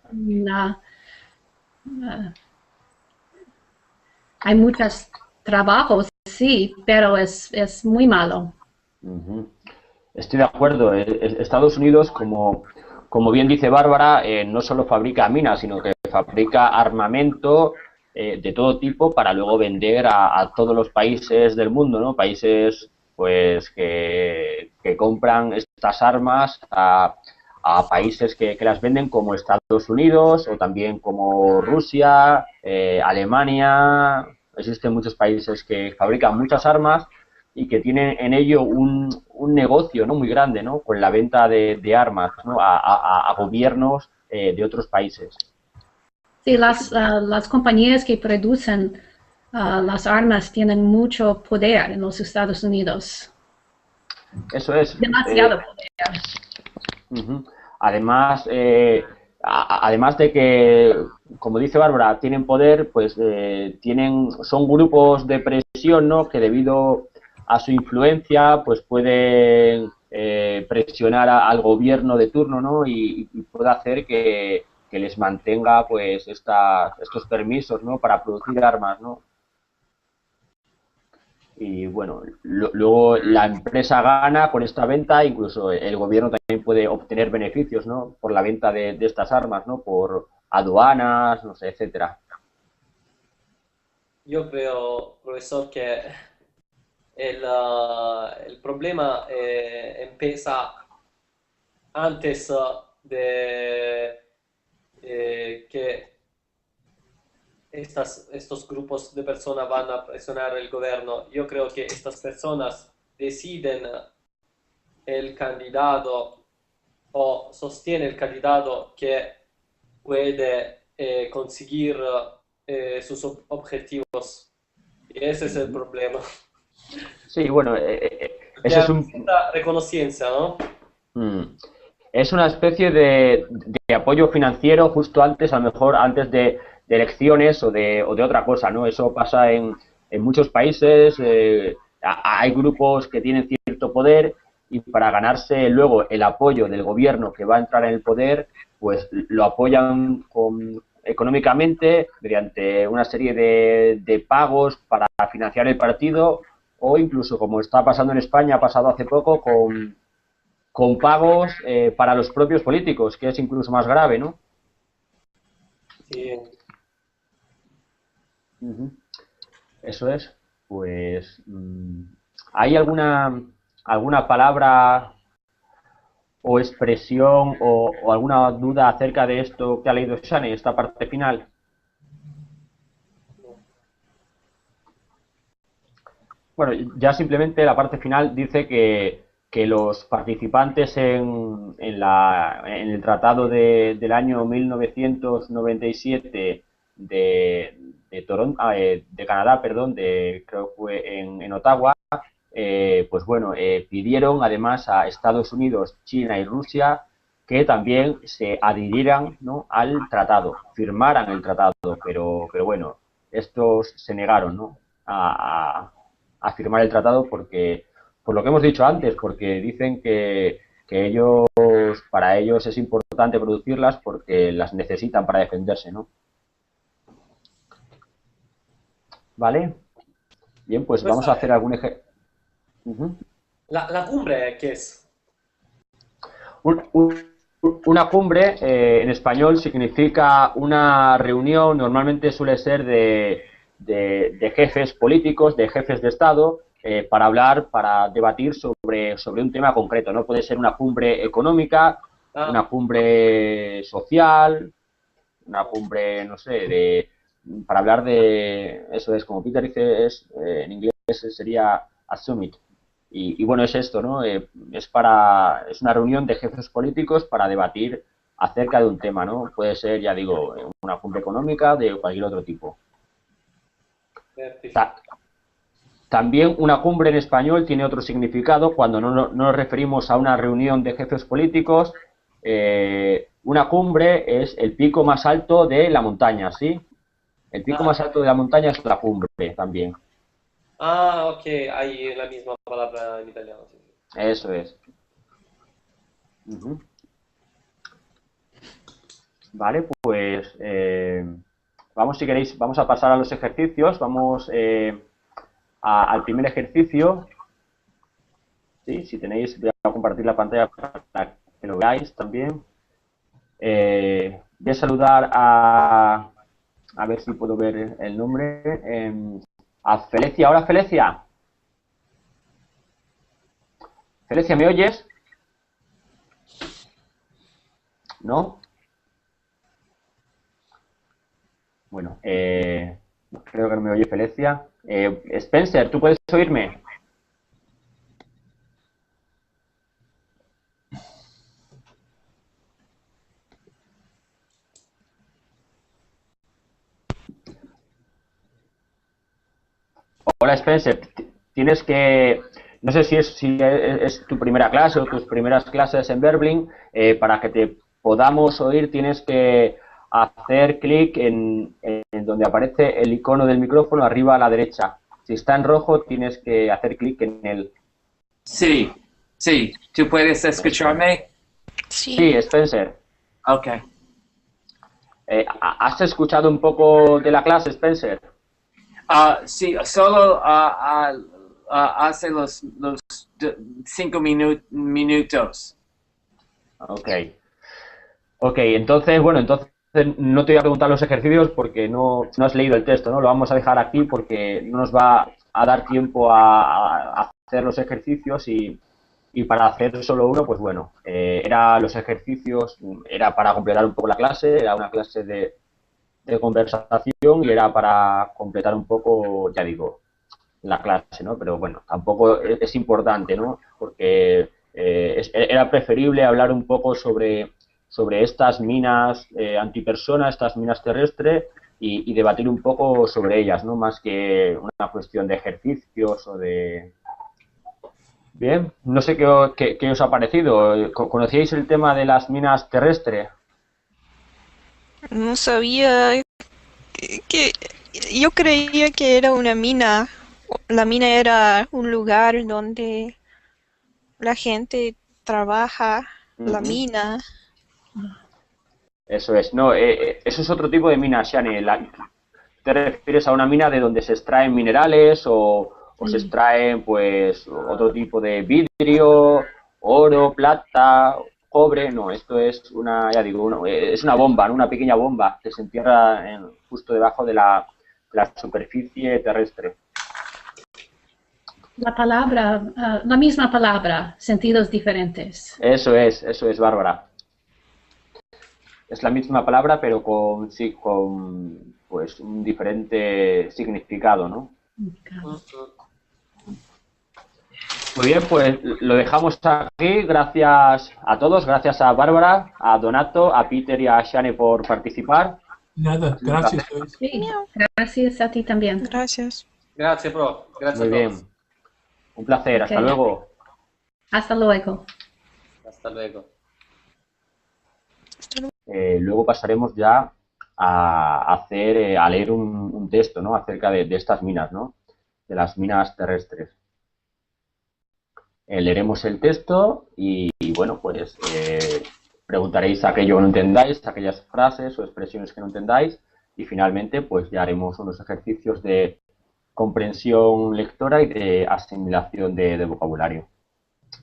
Hay muchos trabajos, sí, pero es muy malo. Estoy de acuerdo. Estados Unidos, como bien dice Bárbara, no solo fabrica minas, sino que fabrica armamento de todo tipo para luego vender a todos los países del mundo, ¿no? Países pues que compran estas armas a países que las venden como Estados Unidos o también como Rusia, Alemania. Existen muchos países que fabrican muchas armas y que tienen en ello un negocio, ¿no? Muy grande, ¿no? Con la venta de armas, ¿no? A gobiernos de otros países. Sí, las compañías que producen las armas tienen mucho poder en los Estados Unidos. Eso es. Demasiado poder. Uh-huh. Además, además de que, como dice Bárbara, tienen poder, pues son grupos de presión, ¿no? Que debido a su influencia, pues pueden presionar al gobierno de turno, ¿no? Y puede hacer que les mantenga, pues, estos permisos, ¿no? Para producir armas, ¿no? Y bueno, luego la empresa gana con esta venta, incluso el gobierno también puede obtener beneficios, ¿no? Por la venta de estas armas, ¿no? Por aduanas, no sé, etcétera. Yo creo, profesor, que el problema empieza antes de que estos grupos de personas van a presionar el gobierno. Yo creo que estas personas deciden el candidato o sostiene el candidato que puede conseguir sus objetivos. Y ese es el problema. Sí, bueno, Ya eso es necesita reconocimiento, ¿no? Es una especie de apoyo financiero justo antes, a lo mejor antes de elecciones o de otra cosa, ¿no? Eso pasa en muchos países, hay grupos que tienen cierto poder y para ganarse luego el apoyo del gobierno que va a entrar en el poder, pues lo apoyan económicamente mediante una serie de pagos para financiar el partido o incluso, como está pasando en España, ha pasado hace poco con pagos para los propios políticos, que es incluso más grave, ¿no? Sí. Eso es. Pues, ¿hay alguna palabra o expresión o alguna duda acerca de esto que ha leído Shani, esta parte final? Bueno, ya simplemente la parte final dice que los participantes en el tratado del año 1997 de Toronto, de Canadá, perdón, creo que fue en Ottawa, pues bueno, pidieron además a Estados Unidos, China y Rusia que también se adhirieran, ¿no? Al tratado, firmaran el tratado, pero bueno, estos se negaron, ¿no? a firmar el tratado porque, por lo que hemos dicho antes, porque dicen que ellos, para ellos es importante producirlas porque las necesitan para defenderse, ¿no? ¿Vale? Bien, pues vamos a hacer algún ejercicio. La cumbre, ¿qué es? Una cumbre en español significa una reunión, normalmente suele ser de jefes políticos, de jefes de Estado, para hablar, para debatir sobre un tema concreto, ¿no? Puede ser una cumbre económica, una cumbre social, una cumbre, no sé, para hablar de, eso es, como Peter dice, en inglés sería a summit. Y bueno, es esto, ¿no? Es una reunión de jefes políticos para debatir acerca de un tema, ¿no? Puede ser, ya digo, una cumbre económica de cualquier otro tipo. También una cumbre en español tiene otro significado cuando no nos referimos a una reunión de jefes políticos. Una cumbre es el pico más alto de la montaña, ¿sí? El pico más alto de la montaña es la cumbre también. Ah, ok, hay la misma palabra en italiano. Sí. Eso es. Vale, pues vamos, si queréis, vamos a pasar a los ejercicios. Vamos al primer ejercicio. ¿Sí? Si tenéis, voy a compartir la pantalla para que lo veáis también. Voy a saludar A ver si puedo ver el nombre. A Felecia. Hola, Felecia. Felecia, ¿me oyes? ¿No? Bueno, creo que no me oye Felecia. Spencer, ¿tú puedes oírme? Hola, Spencer. Tienes que... No sé si es tu primera clase o tus primeras clases en Verbling. Para que te podamos oír tienes que hacer clic en donde aparece el icono del micrófono arriba a la derecha. Si está en rojo tienes que hacer clic en él. Sí, sí. ¿Tú puedes escucharme? Sí. Sí, Spencer. Ok. ¿Has escuchado un poco de la clase, Spencer? Sí, solo hace los 5 minutos. Ok. Ok, entonces, bueno, entonces no te voy a preguntar los ejercicios porque no has leído el texto, ¿no? Lo vamos a dejar aquí porque no nos va a dar tiempo a hacer los ejercicios y para hacer solo uno, pues bueno, los ejercicios, era para completar un poco la clase, era una clase de conversación y era para completar un poco, ya digo, la clase, ¿no? Pero bueno, tampoco es importante, ¿no? Porque era preferible hablar un poco sobre estas minas antipersona, estas minas terrestres y debatir un poco sobre ellas, ¿no? Más que una cuestión de ejercicios o de... Bien, no sé qué os ha parecido. ¿Conocíais el tema de las minas terrestres? No sabía que... Yo creía que era una mina. La mina era un lugar donde la gente trabaja la mina. Eso es. No, eso es otro tipo de mina, Shani. ¿Te refieres a una mina de donde se extraen minerales o se extraen, pues, otro tipo de vidrio, oro, plata, cobre? No, esto es ya digo, es una bomba, ¿no? Una pequeña bomba que se entierra justo debajo de la superficie terrestre. La misma palabra, sentidos diferentes. Eso es, Bárbara. Es la misma palabra, pero con pues un diferente significado, ¿no? Muy bien, pues lo dejamos aquí. Gracias a todos, gracias a Bárbara, a Donato, a Peter y a Shane por participar. Nada, gracias, Luis. Sí, gracias a ti también. Gracias. Grazie, Pro. Grazie Muy a todos. bien, un placer, hasta Ok. luego. Hasta luego. Hasta luego. Luego pasaremos ya a leer un texto, ¿no? Acerca de estas minas, ¿no? De las minas terrestres. Leeremos el texto y bueno, pues preguntaréis aquello que no entendáis, aquellas frases o expresiones que no entendáis y finalmente pues ya haremos unos ejercicios de comprensión lectora y de asimilación de vocabulario.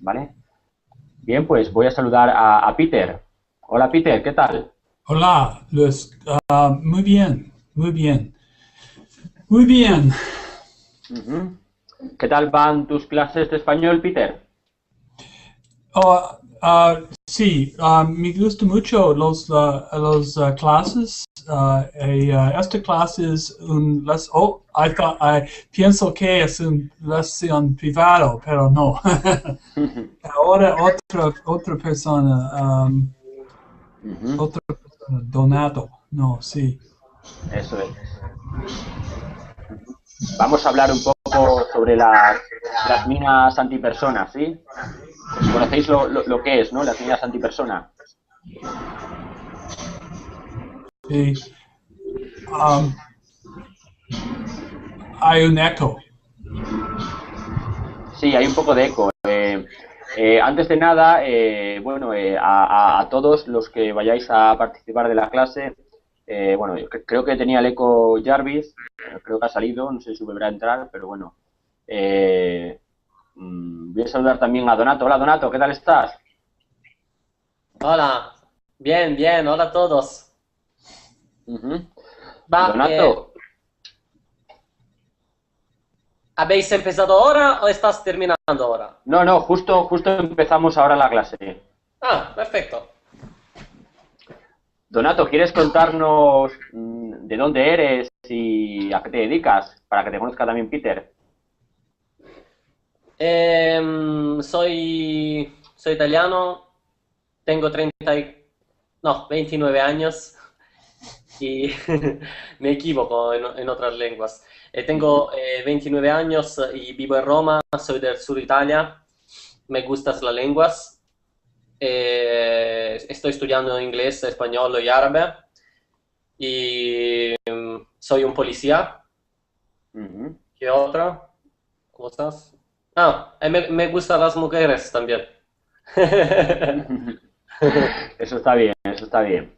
¿Vale? Bien, pues voy a saludar a Peter. Hola Peter, ¿qué tal? Hola, Luis. Muy bien, muy bien. Muy bien. Uh-huh. ¿Qué tal van tus clases de español, Peter? Sí, me gusta mucho los clases. Esta clase es pienso que es una lección privada, pero no. Ahora otra persona, Donato, no, sí. Eso es. Vamos a hablar un poco sobre las minas antipersona, ¿sí? ¿Conocéis lo que es, no? Las minas antipersona. Sí. Hay un eco. Sí, hay un poco de eco. Antes de nada, bueno, a todos los que vayáis a participar de la clase, bueno, creo que tenía el eco Jarvis, creo que ha salido, no sé si volverá a entrar, pero bueno. Voy a saludar también a Donato. Hola Donato, ¿qué tal estás? Hola. Bien, bien. Hola a todos. Va, Donato, ¿habéis empezado ahora o estás terminando ahora? no, justo empezamos ahora la clase. Ah, perfecto. Donato, ¿quieres contarnos de dónde eres y a qué te dedicas? Para que te conozca también Peter. Soy italiano, tengo 29 años y me equivoco en otras lenguas. Tengo 29 años y vivo en Roma, soy del sur de Italia, me gustan las lenguas. Estoy estudiando inglés, español y árabe y soy un policía. Ujú. ¿Qué otra? ¿Cómo estás? Ah, me gustan las mujeres también. Eso está bien, eso está bien.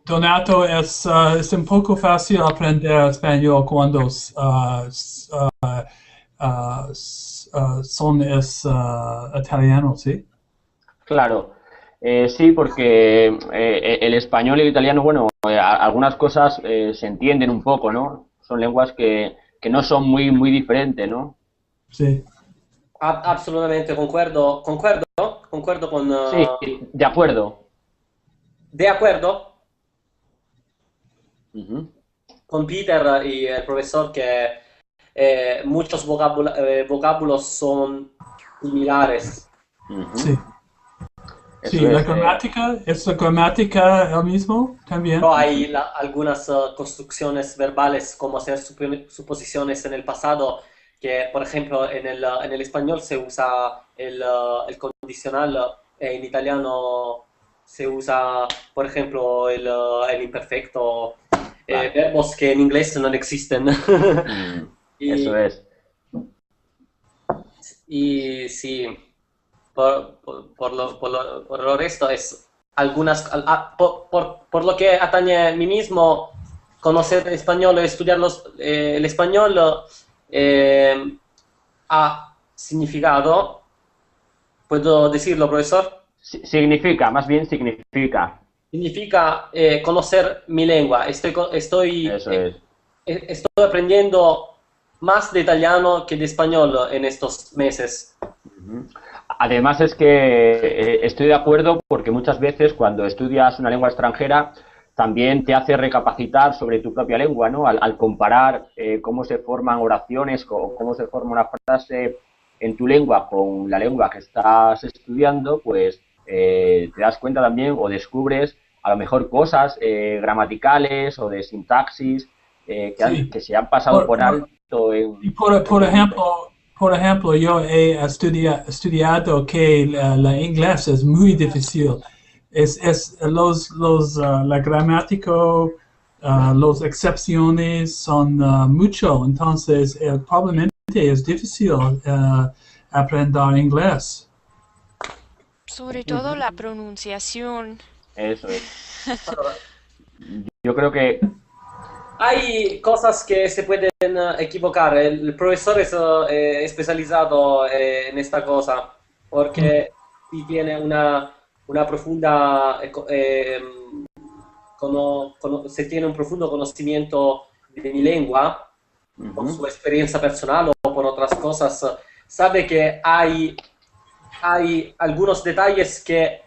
Donato, es un poco fácil aprender español cuando italiano, ¿sí? Claro, sí, porque el español y el italiano, bueno, algunas cosas se entienden un poco, ¿no? Son lenguas que no son muy diferentes, ¿no? Sí. Absolutamente concuerdo con... Sí, de acuerdo. de acuerdo Ujú, con Peter y el profesor que muchos vocábulos son similares. ujú. Sí. Eso Sí, es, ¿es la gramática el mismo también? Pero hay algunas construcciones verbales como hacer suposiciones en el pasado que, por ejemplo, en el español se usa el condicional, en italiano se usa, por ejemplo, el imperfecto, Vale. verbos que en inglés no existen. Eso y, es. y sí, por lo resto es algunas, por lo que atañe a mí mismo, conocer el español o estudiar el español ha significado, ¿puedo decirlo, profesor? Significa, más bien significa. Significa conocer mi lengua. Eso es. Estoy aprendiendo más de italiano que de español en estos meses. Ujú. Además es que estoy de acuerdo porque muchas veces cuando estudias una lengua extranjera también te hace recapacitar sobre tu propia lengua, ¿no? Al comparar cómo se forman oraciones o cómo se forma una frase en tu lengua con la lengua que estás estudiando, pues te das cuenta también o descubres a lo mejor cosas gramaticales o de sintaxis Sí. que se han pasado por alto Y en por anteriormente. ejemplo, yo he estudiado que la inglés es muy difícil. La gramática, las excepciones son mucho, entonces probablemente es difícil aprender inglés. Sobre todo la pronunciación. Eso es. Yo creo que Hay cosas que se pueden equivocar. El profesor es especializado en esta cosa porque si tiene una profunda, se tiene un profundo conocimiento de mi lengua por su experiencia personal o por otras cosas, sabe que hay algunos detalles que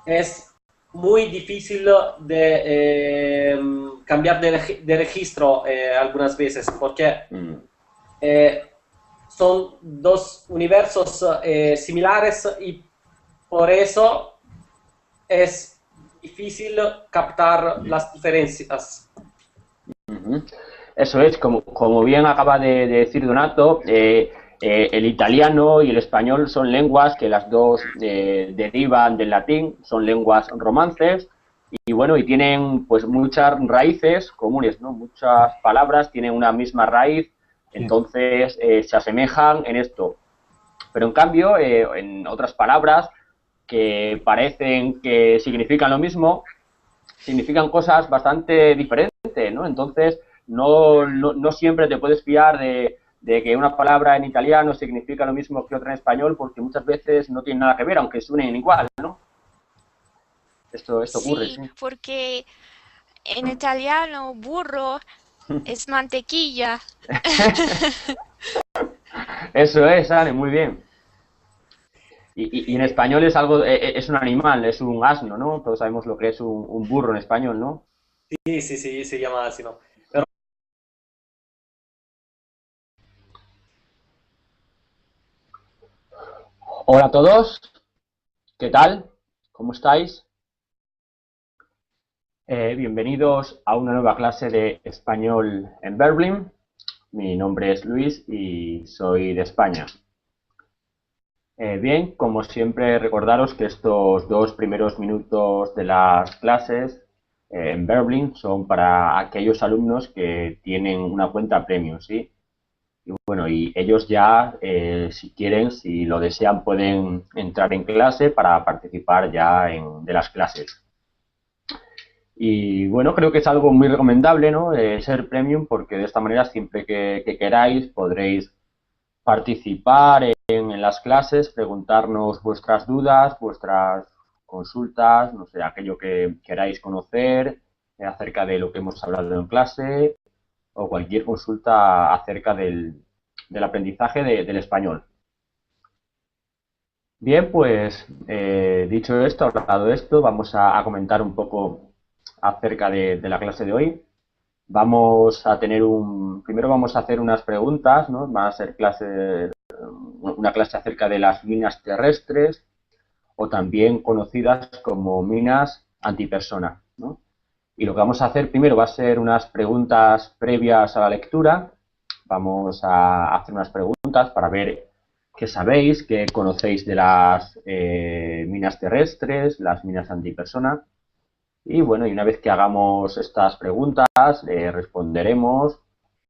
es muy difícil de cambiar de registro algunas veces, porque son dos universos similares y por eso es difícil captar las diferencias. eso es, como bien acaba de decir Donato, el italiano y el español son lenguas que las dos derivan del latín, son lenguas romances y bueno, y tienen pues muchas raíces comunes, ¿no? Muchas palabras tienen una misma raíz, entonces se asemejan en esto. Pero en cambio, en otras palabras que parecen que significan lo mismo, significan cosas bastante diferentes, ¿no? Entonces, no siempre te puedes fiar de que una palabra en italiano significa lo mismo que otra en español, porque muchas veces no tienen nada que ver, aunque suenen igual, ¿no? Esto ocurre, Sí, sí. porque en italiano burro es mantequilla. Eso es, Anne, muy bien. Y en español es algo, es un animal, es un asno, ¿no? Todos sabemos lo que es un burro en español, ¿no? Sí, sí, sí, se llama así, ¿no? Pero Hola a todos, ¿qué tal? ¿Cómo estáis? Bienvenidos a una nueva clase de español en Berlín. Mi nombre es Luis y soy de España. Bien, como siempre, recordaros que estos 2 primeros minutos de las clases en Berlín son para aquellos alumnos que tienen una cuenta premium, ¿sí? Y bueno, y ellos ya, si quieren, si lo desean, pueden entrar en clase para participar ya de las clases. Y bueno, creo que es algo muy recomendable, ¿no? Ser premium, porque de esta manera, siempre que queráis, podréis participar en las clases, preguntarnos vuestras dudas, vuestras consultas, no sé, aquello que queráis conocer acerca de lo que hemos hablado en clase o cualquier consulta acerca del aprendizaje del español. Bien, pues dicho esto, hablado esto, vamos a comentar un poco acerca de la clase de hoy. Vamos a tener primero vamos a hacer unas preguntas, ¿no? Va a ser una clase acerca de las minas terrestres o también conocidas como minas antipersona, ¿no? Y lo que vamos a hacer primero va a ser unas preguntas previas a la lectura. Vamos a hacer unas preguntas para ver qué sabéis, qué conocéis de las minas terrestres, las minas antipersona. Y bueno, y una vez que hagamos estas preguntas, responderemos